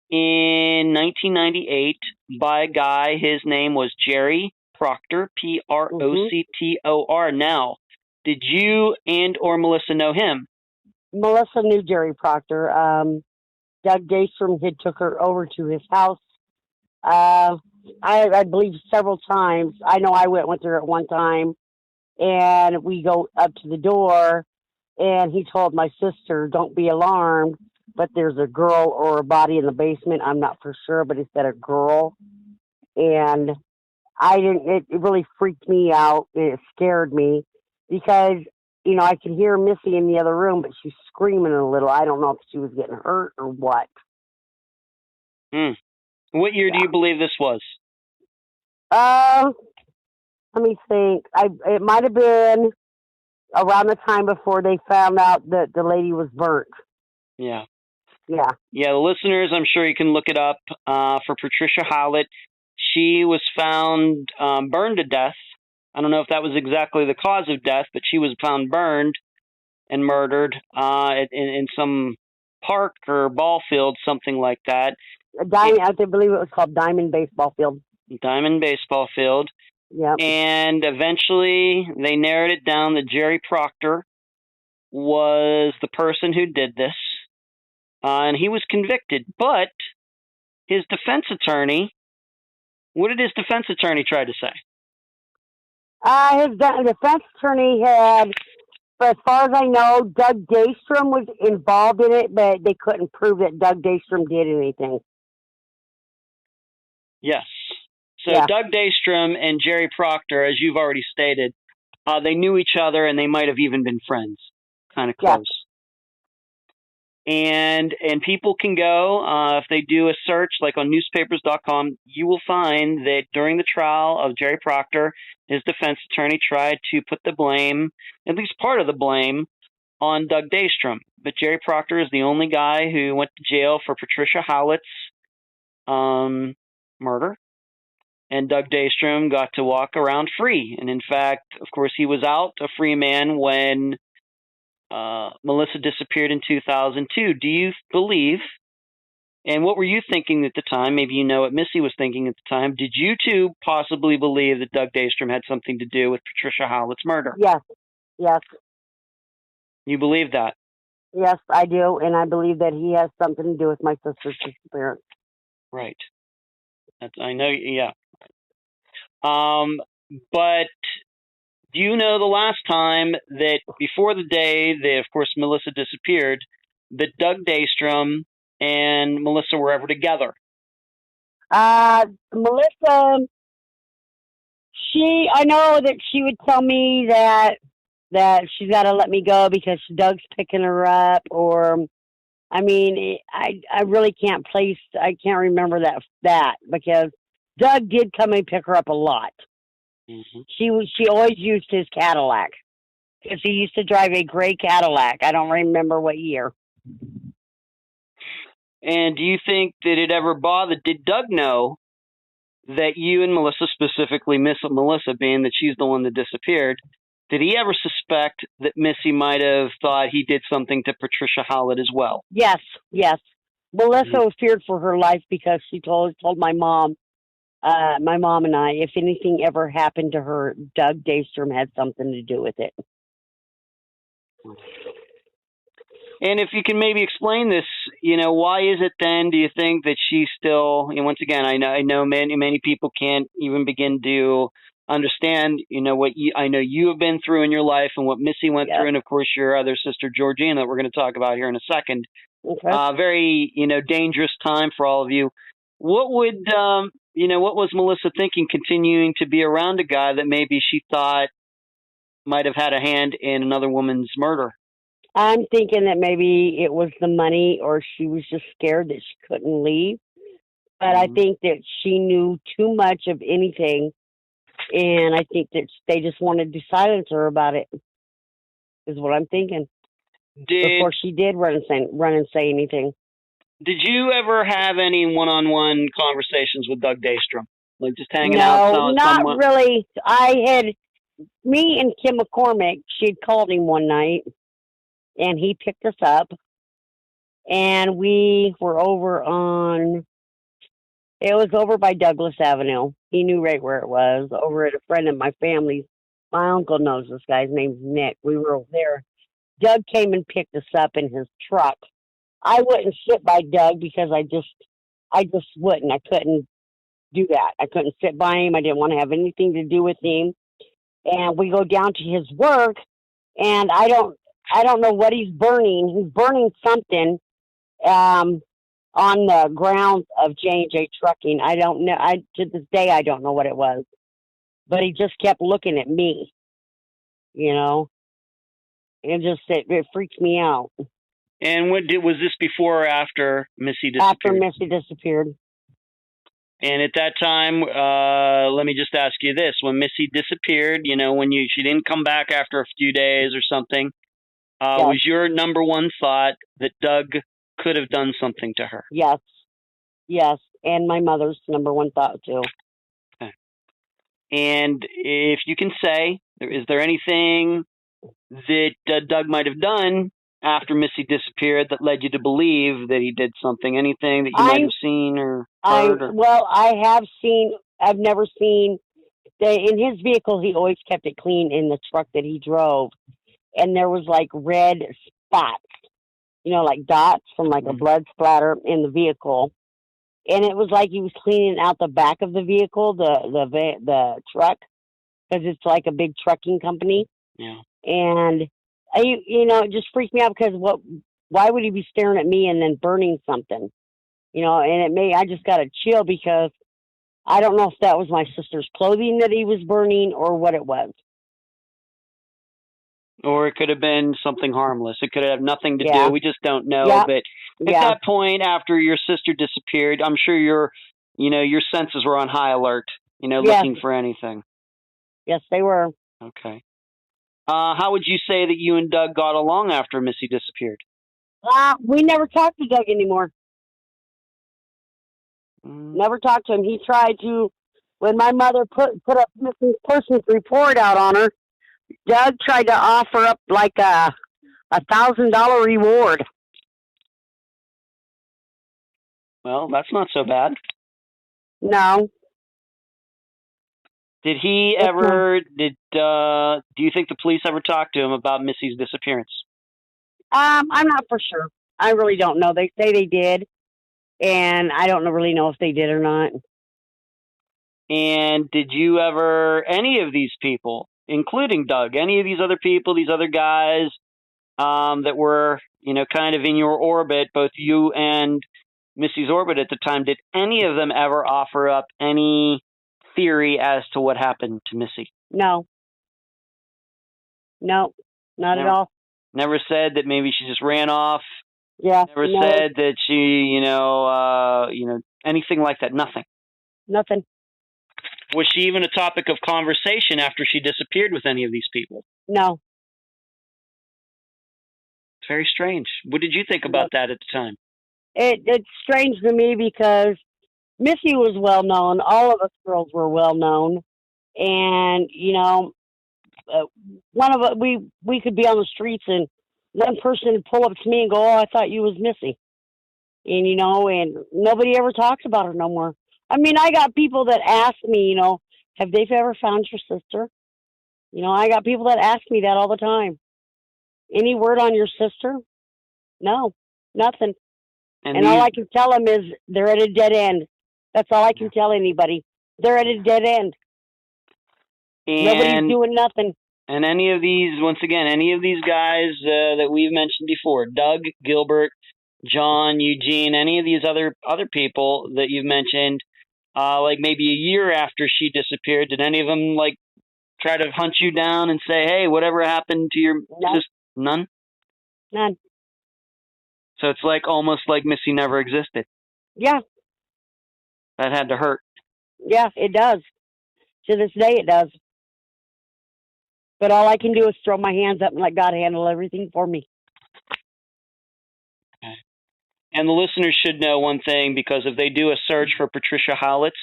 in 1998 by a guy. His name was Jerry Proctor, Proctor. Now, did you and or Melissa know him? Melissa knew Jerry Proctor. Doug Daystrom had took her over to his house. I believe several times. I know I went with her at one time, and we go up to the door, and he told my sister, "Don't be alarmed, but there's a girl or a body in the basement." I'm not for sure, but he said a girl, and I didn't. It really freaked me out, and it scared me because I could hear Missy in the other room, but she's screaming a little. I don't know if she was getting hurt or what. What year do you believe this was? Let me think. It might have been around the time before they found out that the lady was burnt. Yeah. Yeah. Yeah, the listeners, I'm sure you can look it up for Patricia Howlett. She was found burned to death. I don't know if that was exactly the cause of death, but she was found burned and murdered in some park or ball field, something like that. I believe it was called Diamond Baseball Field. Diamond Baseball Field. Yep. And eventually they narrowed it down that Jerry Proctor was the person who did this. And he was convicted. But his defense attorney, what did his defense attorney try to say? His defense attorney had, as far as I know, Doug Daystrom was involved in it, but they couldn't prove that Doug Daystrom did anything. Yes. So Doug Daystrom and Jerry Proctor, as you've already stated, they knew each other and they might have even been friends, kind of close. And people can go, if they do a search like on newspapers.com, you will find that during the trial of Jerry Proctor, his defense attorney tried to put the blame, at least part of the blame, on Doug Daystrom. But Jerry Proctor is the only guy who went to jail for Patricia Howlett's murder. And Doug Daystrom got to walk around free. And in fact, of course, he was out a free man when Melissa disappeared in 2002. Do you believe, and what were you thinking at the time? Maybe you know what Missy was thinking at the time. Did you two possibly believe that Doug Daystrom had something to do with Patricia Howlett's murder? Yes. Yes. You believe that? Yes, I do. And I believe that he has something to do with my sister's disappearance. Right. I know, yeah. But do you know the last time that before the day that, of course, Melissa disappeared, that Doug Daystrom and Melissa were ever together? Melissa, I know that she would tell me that she's got to let me go because Doug's picking her up, or, I mean, I really can't I can't remember that because Doug did come and pick her up a lot. Mm-hmm. She always used his Cadillac. Because he used to drive a gray Cadillac. I don't remember what year. And do you think that it ever bothered? Did Doug know that you and Melissa, specifically Miss Melissa, being that she's the one that disappeared, did he ever suspect that Missy might have thought he did something to Patricia Howlett as well? Yes, yes. Melissa feared for her life because she told my mom and I, if anything ever happened to her, Doug Daystrom had something to do with it. And if you can maybe explain this, why is it then, do you think, that she's still, once again, I know many people can't even begin to understand, what I know you have been through in your life and what Missy went through, and of course your other sister, Georgina, that we're going to talk about here in a second. Okay. Very, dangerous time for all of you. What would, what was Melissa thinking continuing to be around a guy that maybe she thought might have had a hand in another woman's murder? I'm thinking that maybe it was the money, or she was just scared that she couldn't leave. But I think that she knew too much of anything, and I think that they just wanted to silence her about it, is what I'm thinking. Before she did run and say anything. Did you ever have any one-on-one conversations with Doug Daystrom? Like just hanging out? No, not really. Me and Kim McCormack, she had called him one night, and he picked us up, and we were it was over by Douglas Avenue. He knew right where it was, over at a friend of my family's. My uncle knows this guy's name's Nick. We were over there. Doug came and picked us up in his truck. I wouldn't sit by Doug because I just wouldn't. I couldn't do that. I couldn't sit by him. I didn't want to have anything to do with him. And we go down to his work, and I don't know what he's burning. He's burning something on the grounds of J&J Trucking. I don't know. To this day, I don't know what it was. But he just kept looking at me, and it freaked me out. And was this before or after Missy disappeared? After Missy disappeared. And at that time, let me just ask you this: when Missy disappeared, when she didn't come back after a few days or something, was your number one thought that Doug could have done something to her? Yes, and my mother's number one thought too. Okay. And if you can say, is there anything that Doug might have done after Missy disappeared that led you to believe that he did something? Anything that you might have seen or heard? Well, I've never seen, in his vehicle, he always kept it clean in the truck that he drove. And there was like red spots, like dots from like a blood splatter in the vehicle. And it was like he was cleaning out the back of the vehicle, the truck, because it's like a big trucking company. Yeah. And it just freaked me out because why would he be staring at me and then burning something? And I just got a chill because I don't know if that was my sister's clothing that he was burning or what it was. Or it could have been something harmless. It could have nothing to do. We just don't know. Yeah. But at that point, after your sister disappeared, I'm sure your senses were on high alert, looking for anything. Yes, they were. Okay. How would you say that you and Doug got along after Missy disappeared? We never talked to Doug anymore. Never talked to him. He tried to, when my mother put a missing persons report out on her, Doug tried to offer up like a $1,000 reward. Well, that's not so bad. No. Did he ever? Do you think the police ever talked to him about Missy's disappearance? I'm not for sure. I really don't know. They say they did, and I don't really know if they did or not. And did you ever, any of these people, including Doug, any of these other people, these other guys that were, kind of in your orbit, both you and Missy's orbit at the time, did any of them ever offer up any theory as to what happened to Missy? No, not at all. Never said that maybe she just ran off. Yeah. Never said that she, anything like that. Nothing. Nothing. Was she even a topic of conversation after she disappeared with any of these people? No. It's very strange. What did you think about that at the time? It's strange to me because Missy was well known. All of us girls were well known, and one of us we could be on the streets and one person would pull up to me and go, "Oh, I thought you was Missy," and and nobody ever talks about her no more. I mean, I got people that ask me, have they ever found your sister? I got people that ask me that all the time. Any word on your sister? No, nothing. And all I can tell them is they're at a dead end. That's all I can tell anybody. They're at a dead end. Nobody's doing nothing. And any of these guys that we've mentioned before, Doug, Gilbert, John, Eugene, any of these other people that you've mentioned, like maybe a year after she disappeared, did any of them like try to hunt you down and say, "Hey, whatever happened to your sister?" None? None. So it's like almost like Missy never existed. Yeah. That had to hurt. Yeah, it does. To this day, it does. But all I can do is throw my hands up and let God handle everything for me. Okay. And the listeners should know one thing, because if they do a search for Patricia Howlitz,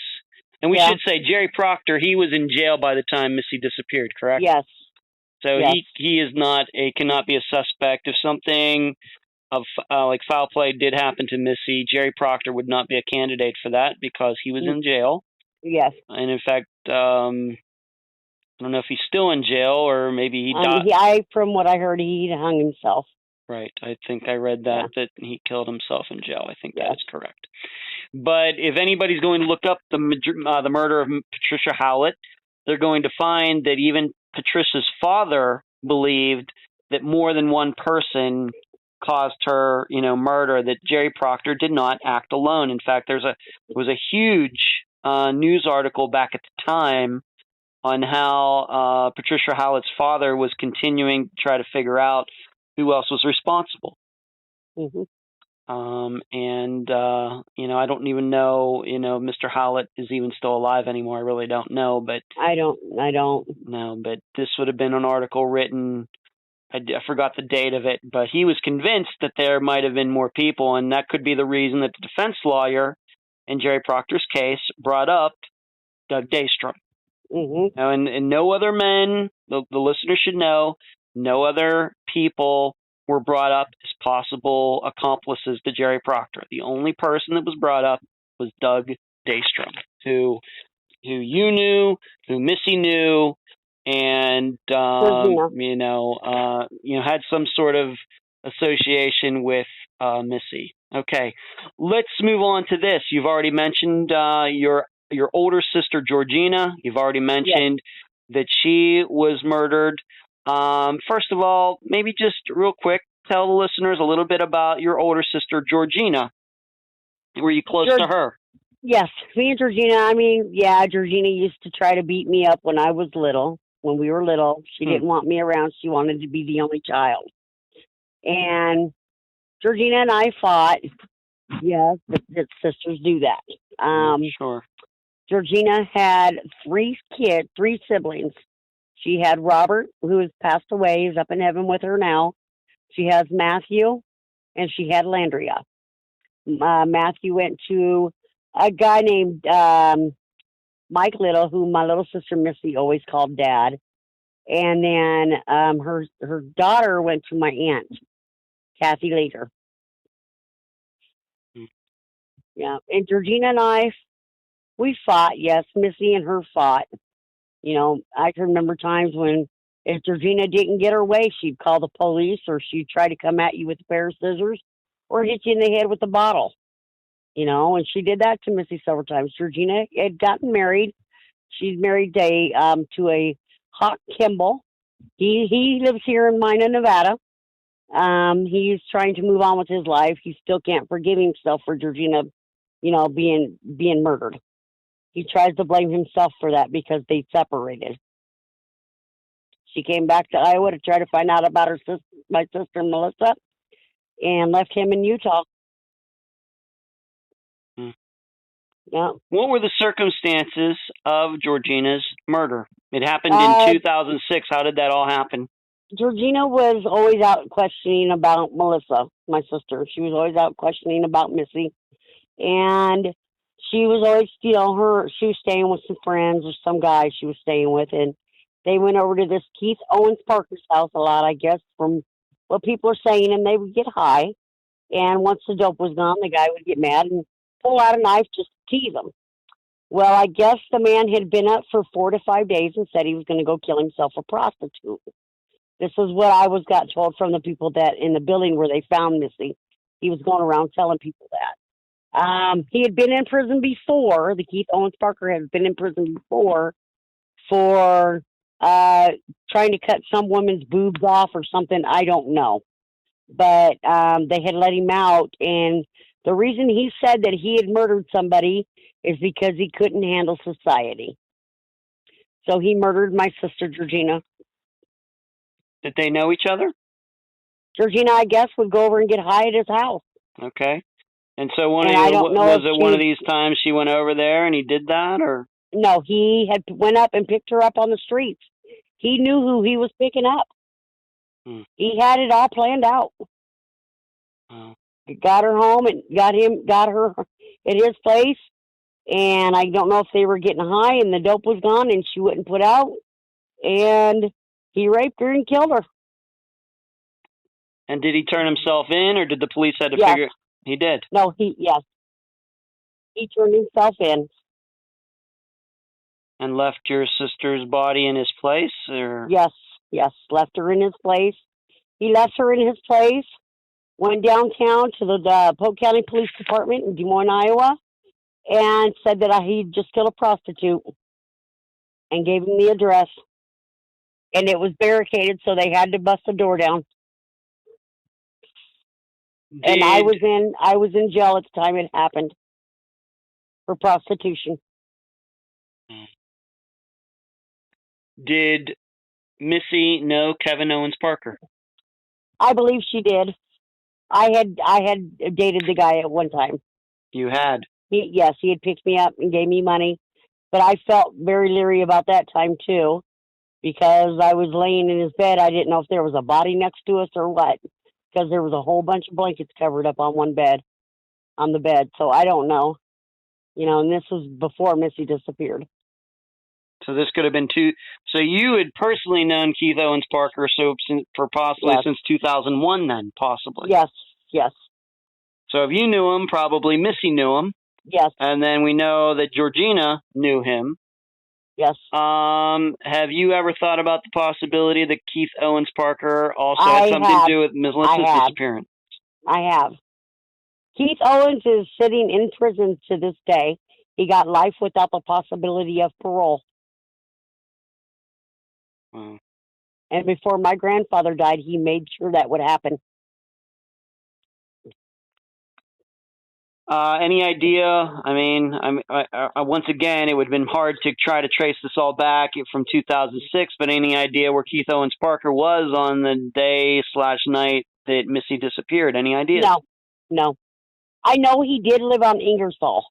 and we should say Jerry Proctor, he was in jail by the time Missy disappeared, correct? Yes. So he is cannot be a suspect. If something of like foul play did happen to Missy, Jerry Proctor would not be a candidate for that because he was in jail. Yes. And in fact, I don't know if he's still in jail or maybe he died. From what I heard, he hung himself. Right. I think I read that he killed himself in jail. I think that is correct. But if anybody's going to look up the murder of Patricia Howlett, they're going to find that even Patricia's father believed that more than one person caused her, murder, that Jerry Proctor did not act alone. In fact, there was a huge news article back at the time on how Patricia Howlett's father was continuing to try to figure out who else was responsible. Mm-hmm. I don't even know, Mr. Howlett is even still alive anymore. I really don't know, but I don't know, but this would have been an article written. I forgot the date of it, but he was convinced that there might have been more people, and that could be the reason that the defense lawyer in Jerry Proctor's case brought up Doug Daystrom. Mm-hmm. Now, and no other men, the listener should know, no other people were brought up as possible accomplices to Jerry Proctor. The only person that was brought up was Doug Daystrom, who you knew, who Missy knew, and had some sort of association with Missy. Okay, let's move on to this. You've already mentioned your older sister Georgina. You've already mentioned that she was murdered. First of all, maybe just real quick, tell the listeners a little bit about your older sister Georgina. Were you close to her? Yes, me and Georgina. Georgina used to try to beat me up when I was little. When we were little, she didn't want me around. She wanted to be the only child. And Georgina and I fought. Yes, but sisters do that. Sure. Georgina had three siblings. She had Robert, who has passed away, is up in heaven with her now. She has Matthew, and she had Landria. Matthew went to a guy named Mike Little, who my little sister Missy always called Dad. And then her daughter went to my aunt, Kathy Later. Yeah, and Georgina and I, we fought. Yes, Missy and her fought. I can remember times when if Georgina didn't get her way, she'd call the police, or she'd try to come at you with a pair of scissors or hit you in the head with a bottle. And she did that to Missy several times. Georgina had gotten married. She's married to a Hawk Kimball. He lives here in Mina, Nevada. He's trying to move on with his life. He still can't forgive himself for Georgina, being murdered. He tries to blame himself for that because they separated. She came back to Iowa to try to find out about my sister Melissa, and left him in Utah. Yeah. What were the circumstances of Georgina's murder? It happened in 2006. How did that all happen? Georgina was always out questioning about Melissa, my sister. She was always out questioning about Missy. And she was always, she was staying with some friends or some guy she was staying with. And they went over to this Keith Owens Parker's house a lot, I guess, from what people are saying. And they would get high. And once the dope was gone, the guy would get mad and pull out a knife just to tease him. Well, I guess the man had been up for 4 to 5 days and said he was going to go kill himself a prostitute. This is what I got told from the people that in the building where they found Missy. He was going around telling people that. He had been in prison before. The Keith Owens Parker had been in prison before for trying to cut some woman's boobs off or something. I don't know. But they had let him out. And the reason he said that he had murdered somebody is because he couldn't handle society. So he murdered my sister, Georgina. Did they know each other? Georgina, I guess, would go over and get high at his house. Okay. And so was it one of these times she went over there and he did that, or? No, he had went up and picked her up on the streets. He knew who he was picking up. He had it all planned out. Got her home and got her at his place. And I don't know if they were getting high and the dope was gone and she wouldn't put out. And he raped her and killed her. And did he turn himself in, or did the police have to figure? He did. No, yes. He turned himself in. And left your sister's body in his place, or? Yes, left her in his place. He left her in his place, went downtown to the Polk County Police Department in Des Moines, Iowa, and said that he'd just killed a prostitute and gave him the address. And it was barricaded, so they had to bust the door down. And I was in jail at the time it happened for prostitution. Did Missy know Kevin Owens Parker? I believe she did. I had dated the guy at one time. You had? He had picked me up and gave me money. But I felt very leery about that time, too, because I was laying in his bed. I didn't know if there was a body next to us or what, because there was a whole bunch of blankets covered up on the bed. So I don't know. And this was before Missy disappeared. So this could have been so you had personally known Keith Owens Parker since 2001 then, possibly? Yes. So if you knew him, probably Missy knew him. Yes. And then we know that Georgina knew him. Yes. Have you ever thought about the possibility that Keith Owens Parker also had something to do with Melissa's disappearance? I have. Keith Owens is sitting in prison to this day. He got life without the possibility of parole. Wow. And before my grandfather died, he made sure that would happen. Any idea? I mean, once again, it would have been hard to try to trace this all back from 2006, but any idea where Keith Owens Parker was on the day/night that Missy disappeared? Any idea? No. I know he did live on Ingersoll.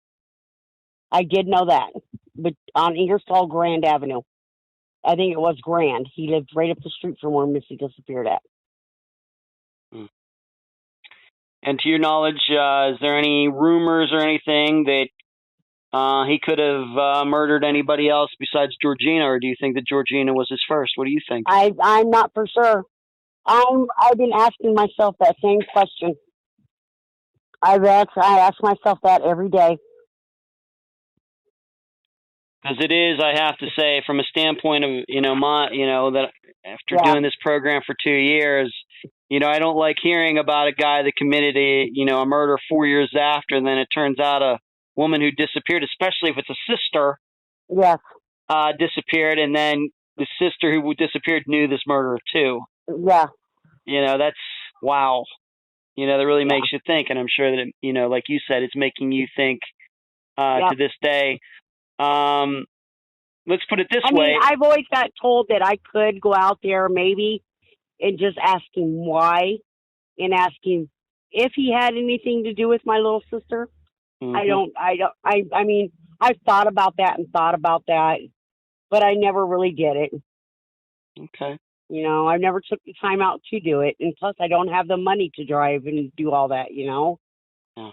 I did know that, but on Ingersoll Grand Avenue. I think it was Grand. He lived right up the street from where Missy disappeared at. And to your knowledge, is there any rumors or anything that he could have murdered anybody else besides Georgina, or do you think that Georgina was his first? What do you think? I'm not for sure. I've been asking myself that same question. I ask myself that every day. Because it is, I have to say, from a standpoint of that after doing this program for 2 years, I don't like hearing about a guy that committed a murder 4 years after, and then it turns out a woman who disappeared, especially if it's a sister, disappeared, and then the sister who disappeared knew this murderer too. Yeah. That's wow. That really makes you think, and I'm sure that like you said, it's making you think to this day. Let's put it this way. I've always got told that I could go out there maybe and just ask him why and ask him if he had anything to do with my little sister. Mm-hmm. I've thought about that, but I never really did it. Okay. You know, I never took the time out to do it, and plus I don't have the money to drive and do all that. You know. Yeah,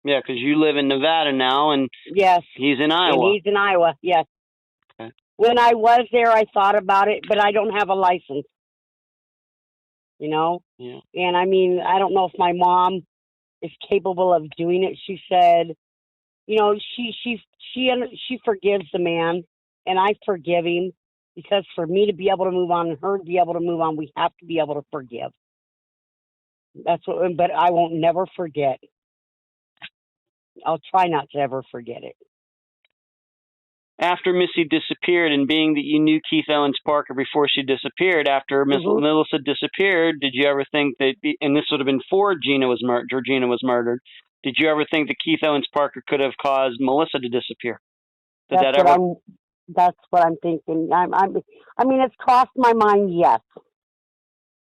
yeah, because you live in Nevada now, and Yes. he's in And Iowa. he's in Iowa. Yes. Okay. When I was there, I thought about it, but I don't have a license. You know. Yeah. And I mean, I don't know if my mom is capable of doing it. She said, you know, she forgives the man, and I forgive him because for me to be able to move on and her to be able to move on, we have to be able to forgive. That's what. But I won't never forget. I'll try not to ever forget it. After Missy disappeared, and being that you knew Keith Owens Parker before she disappeared, after Melissa disappeared, did you ever think that, and this would have been before Georgina was murdered, did you ever think that Keith Owens Parker could have caused Melissa to disappear? That's what I'm thinking. I mean, it's crossed my mind, yes.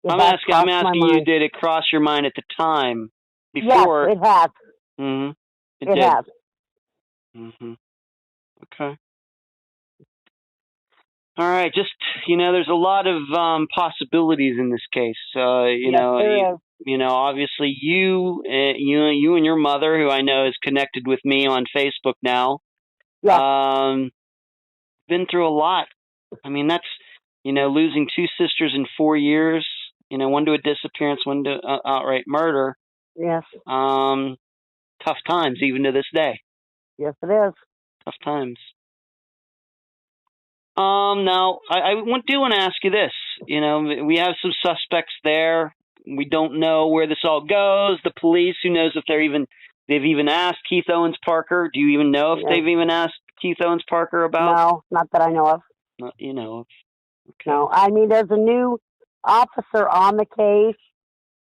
I'm asking you, did it cross your mind at the time? Before? Yes, it has. Mm-hmm. It has. Mm-hmm. Okay. All right. Just, there's a lot of possibilities in this case. Obviously you and your mother, who I know is connected with me on Facebook now, been through a lot. I mean, that's, losing two sisters in 4 years, one to a disappearance, one to outright murder. Yes. Tough times, even to this day. Yes, it is. Tough times. Now, I do want to ask you this. We have some suspects there. We don't know where this all goes. The police, who knows if they've even asked Keith Owens Parker. Do you even know if they've even asked Keith Owens Parker about? No, not that I know of. Not you know of. Okay. No, I mean, there's a new officer on the case.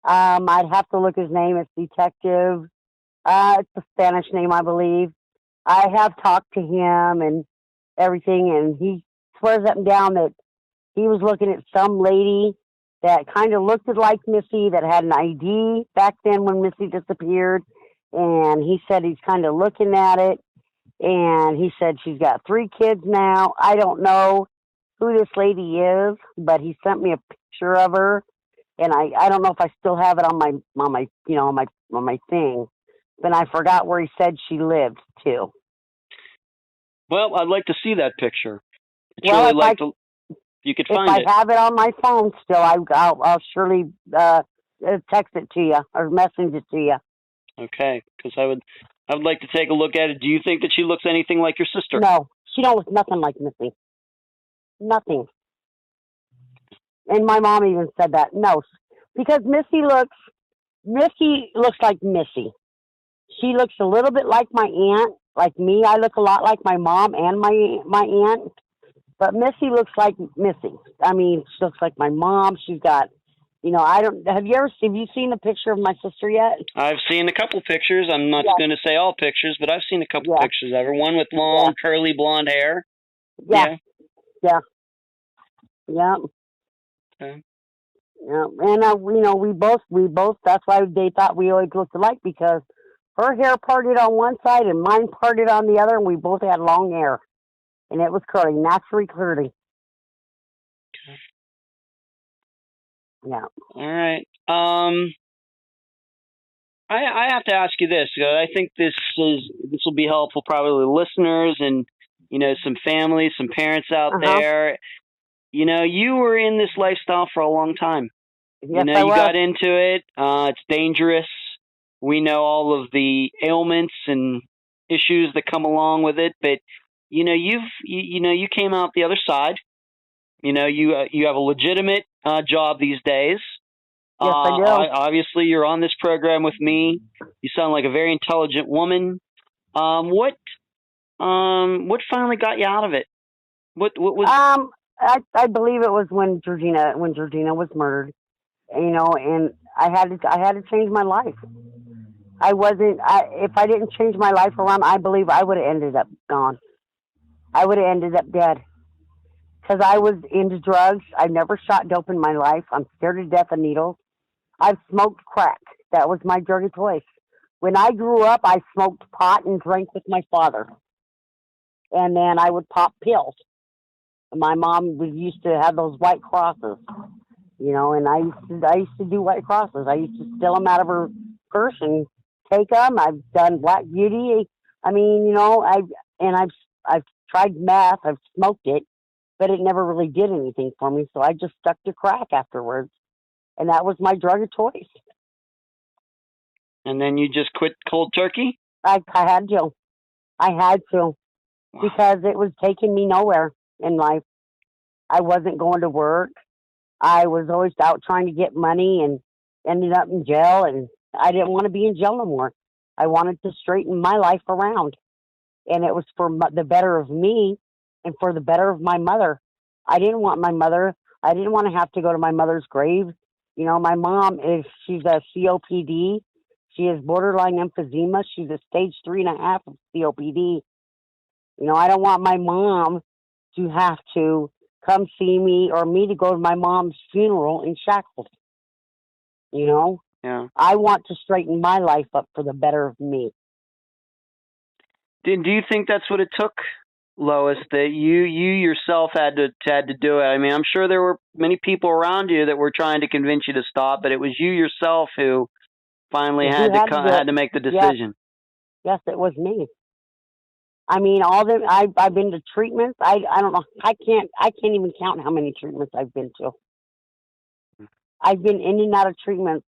I'd have to look his name. It's Detective. It's a Spanish name, I believe. I have talked to him and everything, and he swears up and down that he was looking at some lady that kind of looked like Missy, that had an ID back then when Missy disappeared, and he said he's kind of looking at it, and he said she's got 3 kids now. I don't know who this lady is, but he sent me a picture of her, and I don't know if I still have it on my thing, but I forgot where he said she lived too. Well, I'd like to see that picture. If you could find it. If I have it on my phone still, I'll surely text it to you or message it to you. Okay, because I would like to take a look at it. Do you think that she looks anything like your sister? No, she don't look nothing like Missy. Nothing. And my mom even said that. No, because Missy looks like Missy. She looks a little bit like my aunt, like me. I look a lot like my mom and my aunt. But Missy looks like Missy. I mean, she looks like my mom. She's got, have you seen a picture of my sister yet? I've seen a couple pictures. I'm not going to say all pictures, but I've seen a couple pictures of her. One with long, curly blonde hair. Yeah. Okay. Yeah. And we both. That's why they thought we always looked alike, because her hair parted on one side and mine parted on the other, and we both had long hair, and it was curly, naturally curly. Okay. Yeah. All right. I have to ask you this. I think this will be helpful probably to listeners and some families, some parents out there. You were in this lifestyle for a long time. Yes, you got into it. It's dangerous. We know all of the ailments and issues that come along with it, but you came out the other side. You have a legitimate job these days. Yes, I do. Obviously, you're on this program with me. You sound like a very intelligent woman. What finally got you out of it? What was? I believe it was when Georgina was murdered. And I had to change my life. If I didn't change my life around, I believe I would have ended up gone. I would have ended up dead. Because I was into drugs. I've never shot dope in my life. I'm scared to death of needles. I've smoked crack. That was my drug of choice. When I grew up, I smoked pot and drank with my father. And then I would pop pills. My mom used to have those white crosses. you know. And I used to do white crosses. I used to steal them out of her purse and take them. I've done Black Beauty. I mean, you know, I've tried meth. I've smoked it, but it never really did anything for me. So I just stuck to crack afterwards, and that was my drug of choice. And then you just quit cold turkey? I had to. I had to. Wow. Because it was taking me nowhere in life. I wasn't going to work. I was always out trying to get money and ended up in jail, and I didn't want to be in jail no more. I wanted to straighten my life around, and it was for the better of me and for the better of my mother. I didn't want to have to go to my mother's grave. You know, my mom she's a COPD. She has borderline emphysema. She's a stage 3.5 of COPD. You know, I don't want my mom to have to come see me or me to go to my mom's funeral in shackles. You know? Yeah. I want to straighten my life up for the better of me. Do you think that's what it took, Lois, that you yourself had to do it? I mean, I'm sure there were many people around you that were trying to convince you to stop, but it was you yourself who finally had to make the decision. Yes, it was me. I mean, I've been to treatments. I don't know. I can't even count how many treatments I've been to. I've been in and out of treatments.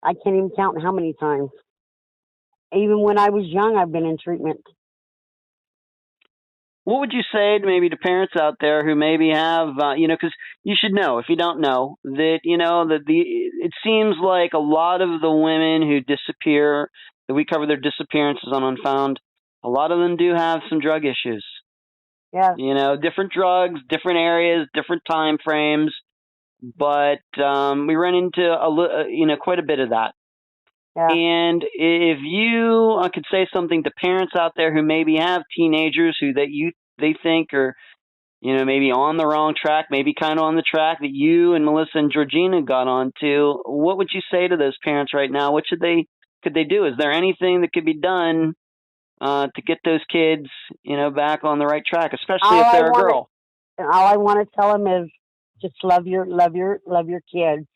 I can't even count how many times. Even when I was young, I've been in treatment. What would you say maybe to parents out there who maybe have, because you should know, if you don't know, that, it seems like a lot of the women who disappear, that we cover their disappearances on Unfound, a lot of them do have some drug issues. Yeah. You know, different drugs, different areas, different time frames, but we run into quite a bit of that. Yeah. And if you could say something to parents out there who maybe have teenagers they think are, maybe on the wrong track, maybe kind of on the track that you and Melissa and Georgina got onto, what would you say to those parents right now? What could they do? Is there anything that could be done to get those kids, back on the right track, especially if they're a girl? All I want to tell them is just love your kids.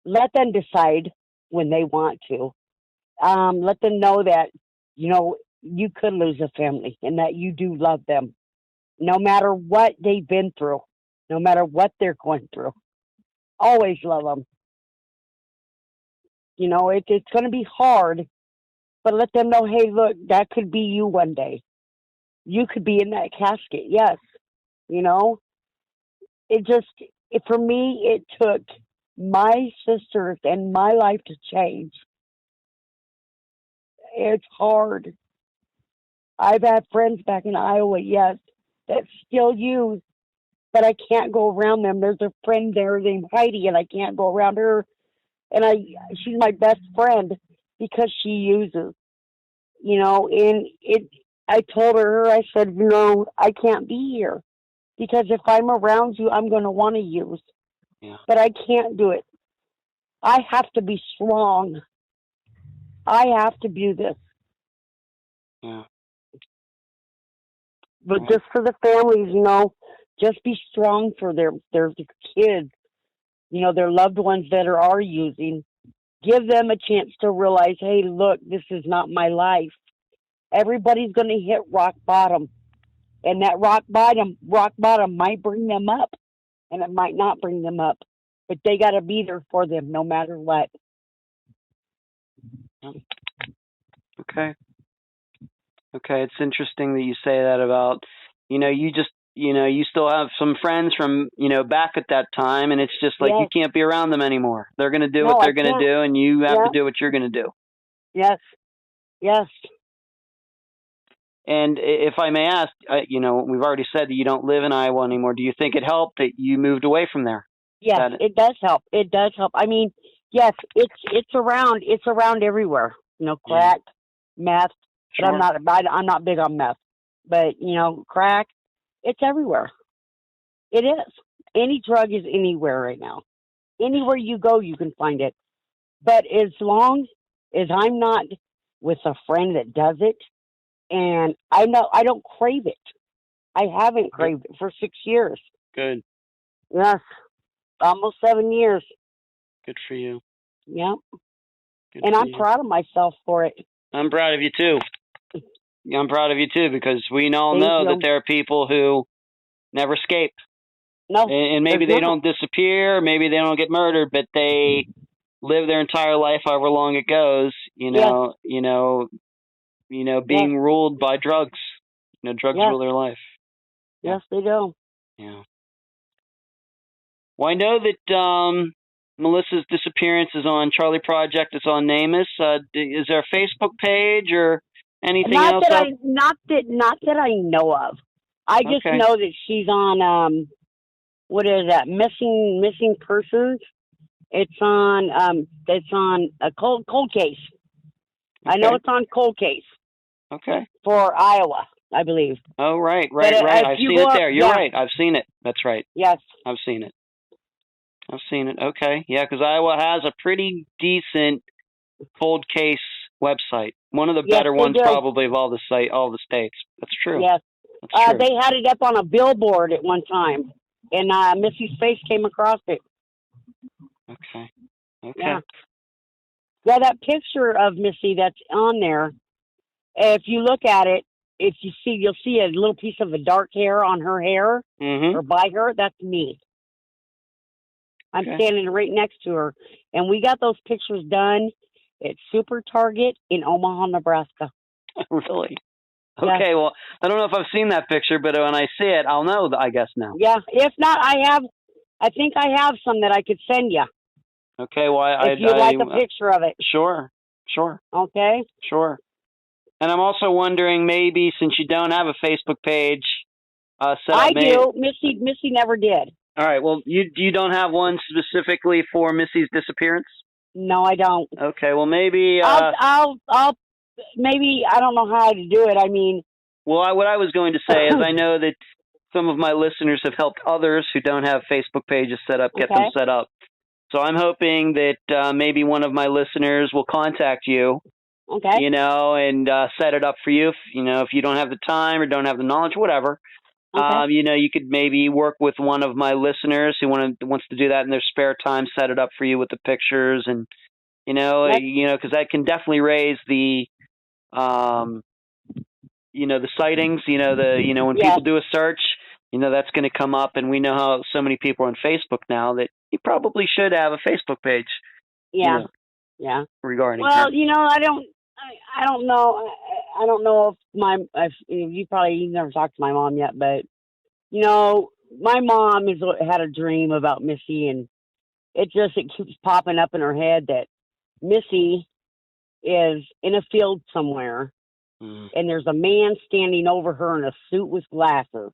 Let them decide when they want to. Let them know that, you could lose a family and that you do love them. No matter what they've been through, no matter what they're going through, always love them. It's going to be hard, but let them know, hey, look, that could be you one day. You could be in that casket, yes. For me, it took my sisters and my life to change. It's hard. I've had friends back in Iowa, yes, that still use, but I can't go around them. There's a friend there named Heidi, and I can't go around her. And she's my best friend because she uses, I told her, I said, I can't be here because if I'm around you, I'm going to want to use. Yeah. But I can't do it. I have to be strong. I have to do this. Yeah. But just for the families, just be strong for their kids, their loved ones that are using. Give them a chance to realize, hey, look, this is not my life. Everybody's going to hit rock bottom. And that rock bottom might bring them up, and it might not bring them up. But they got to be there for them no matter what. Okay. It's interesting that you say that about, you still have some friends from, back at that time, and it's just like, yes. You can't be around them anymore. They're going to do what they're going to do, and you have to do what you're going to do. Yes. Yes. And if I may ask, we've already said that you don't live in Iowa anymore. Do you think it helped that you moved away from there? Yes, it does help. It does help. I mean, yes, it's around everywhere. Crack, meth. Sure. But I'm not big on meth. But crack, it's everywhere. It is. Any drug is anywhere right now. Anywhere you go, you can find it. But as long as I'm not with a friend that does it, and I know I don't crave it. I haven't craved it for 6 years. Good. Yes. almost 7 years. Good for you. Yeah. Good And for I'm you. proud of myself for it. I'm proud of you too. I'm proud of you too, because we all Thank know you. that there are people who never escape. No. And maybe they there's not. don't disappear, maybe they don't get murdered, but they live their entire life, however long it goes, being ruled by drugs. Drugs Yes. rule their life. Yes, they do. Yeah. Well, I know that Melissa's Disappearance is on Charlie Project. It's on NamUs. Is there a Facebook page or anything else? Not that I know of. I just Okay. know that she's on what is that? Missing persons. It's on a cold case. Okay. I know it's on cold case. Okay. For Iowa, I believe. Oh, right. But, I've seen it there. You're right. I've seen it. That's right. Yes. I've seen it. Okay. Yeah, because Iowa has a pretty decent cold case website. One of the better ones probably of all the states. That's true. Yes. That's true. They had it up on a billboard at one time, and Missy's face came across it. Okay. Yeah. Yeah, that picture of Missy that's on there, if you look at it, you'll see a little piece of the dark hair on her hair, or by her. That's me. I'm standing right next to her, and we got those pictures done at Super Target in Omaha, Nebraska. Really? Okay. Well, I don't know if I've seen that picture, but when I see it, I'll know. I guess now. Yeah. If not, I think I have some that I could send you. Okay. Well, if you'd like a picture of it. Sure. Okay. Sure. And I'm also wondering, maybe since you don't have a Facebook page, I do. Missy never did. All right. Well, you don't have one specifically for Missy's Disappearance? No, I don't. Okay. Well, maybe I'll maybe, I don't know how to do it. I mean, well, what I was going to say is I know that some of my listeners have helped others who don't have Facebook pages set up get them set up. So I'm hoping that maybe one of my listeners will contact you. Okay. And set it up for you. If you don't have the time or don't have the knowledge, whatever. Okay. You could maybe work with one of my listeners who wants to do that in their spare time, set it up for you with the pictures, and because that can definitely raise the the sightings. When people do a search, that's going to come up, and we know how so many people are on Facebook now that you probably should have a Facebook page. Yeah. Yeah. Regarding her. I don't know. I don't know if you probably never talked to my mom yet, but my mom had a dream about Missy, and it keeps popping up in her head that Missy is in a field somewhere, and there's a man standing over her in a suit with glasses,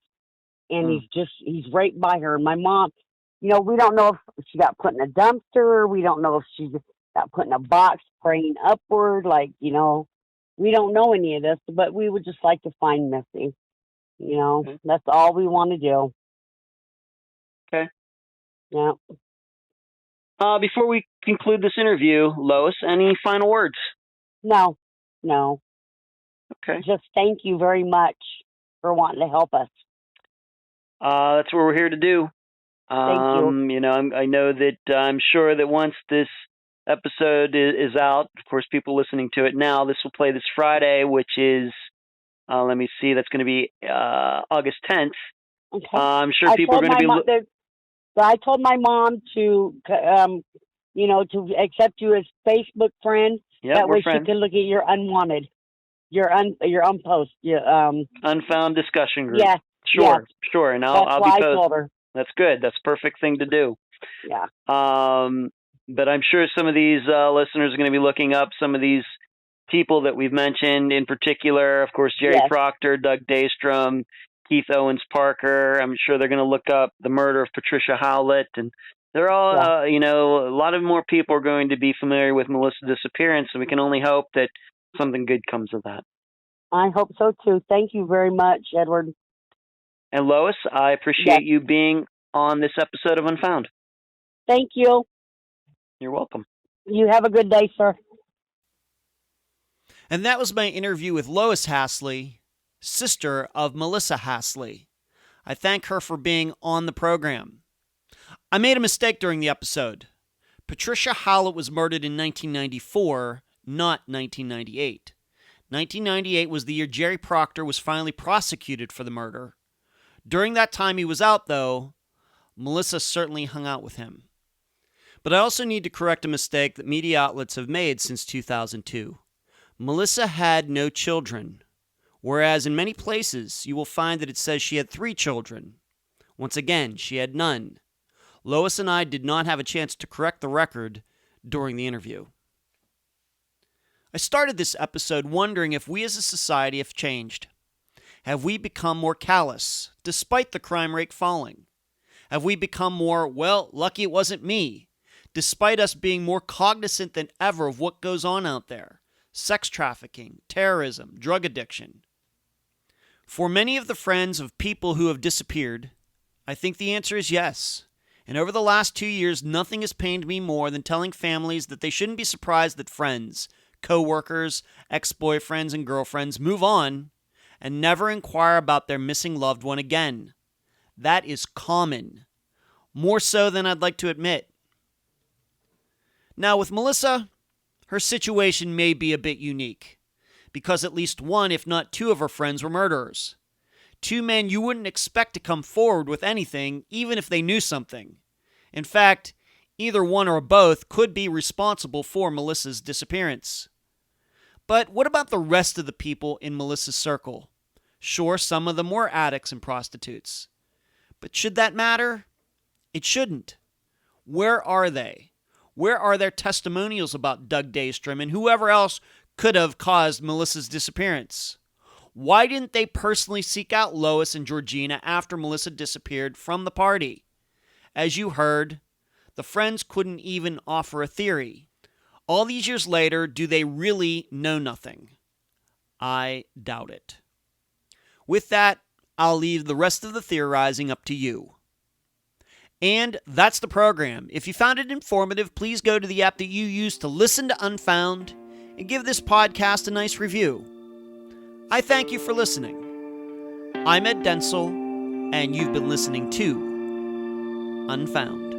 and he's right by her. And my mom, we don't know if she got put in a dumpster. We don't know if she got put in a box praying upward, we don't know any of this, but we would just like to find Missy. That's all we want to do. Okay. Yeah. Before we conclude this interview, Lois, any final words? No. Okay. Just thank you very much for wanting to help us. That's what we're here to do. Thank you. I know that I'm sure that once this episode is out, of course, people listening to it now, this will play this Friday, which is, let me see, that's going to be August 10th. Okay. I'm sure people are going to be... I told my mom to, to accept you as Facebook friend. Yep, that way friends. she can look at your unwanted, your unpost, unfound discussion group. Yeah. Sure. And I'll be posting. I told her. That's good. That's a perfect thing to do. Yeah. But I'm sure some of these listeners are going to be looking up some of these people that we've mentioned, in particular, of course, Jerry Proctor, Doug Daystrom, Keith Owens Parker. I'm sure they're going to look up the murder of Patricia Howlett, and they're all, a lot of more people are going to be familiar with Melissa's Disappearance, and we can only hope that something good comes of that. I hope so too. Thank you very much, Edward. And Lois, I appreciate you being on this episode of Unfound. Thank you. You're welcome. You have a good day, sir. And that was my interview with Lois Hasley, sister of Melissa Hasley. I thank her for being on the program. I made a mistake during the episode. Patricia Howlett was murdered in 1994, not 1998. 1998 was the year Jerry Proctor was finally prosecuted for the murder. During that time he was out, though, Melissa certainly hung out with him. But I also need to correct a mistake that media outlets have made since 2002. Melissa had no children, whereas in many places you will find that it says she had 3 children. Once again, she had none. Lois and I did not have a chance to correct the record during the interview. I started this episode wondering if we as a society have changed. Have we become more callous, despite the crime rate falling? Have we become more, well, lucky it wasn't me, despite us being more cognizant than ever of what goes on out there? Sex trafficking, terrorism, drug addiction. For many of the friends of people who have disappeared, I think the answer is yes. And over the last 2 years, nothing has pained me more than telling families that they shouldn't be surprised that friends, co-workers, ex-boyfriends, and girlfriends move on and never inquire about their missing loved one again. That is common. More so than I'd like to admit. Now, with Melissa, her situation may be a bit unique, because at least one, if not 2 of her friends were murderers. 2 men you wouldn't expect to come forward with anything, even if they knew something. In fact, either one or both could be responsible for Melissa's disappearance. But what about the rest of the people in Melissa's circle? Sure, some of them were addicts and prostitutes. But should that matter? It shouldn't. Where are they? Where are their testimonials about Doug Daystrom and whoever else could have caused Melissa's disappearance? Why didn't they personally seek out Lois and Georgina after Melissa disappeared from the party? As you heard, the friends couldn't even offer a theory. All these years later, do they really know nothing? I doubt it. With that, I'll leave the rest of the theorizing up to you. And that's the program. If you found it informative, please go to the app that you use to listen to Unfound and give this podcast a nice review. I thank you for listening. I'm Ed Densel, and you've been listening to Unfound.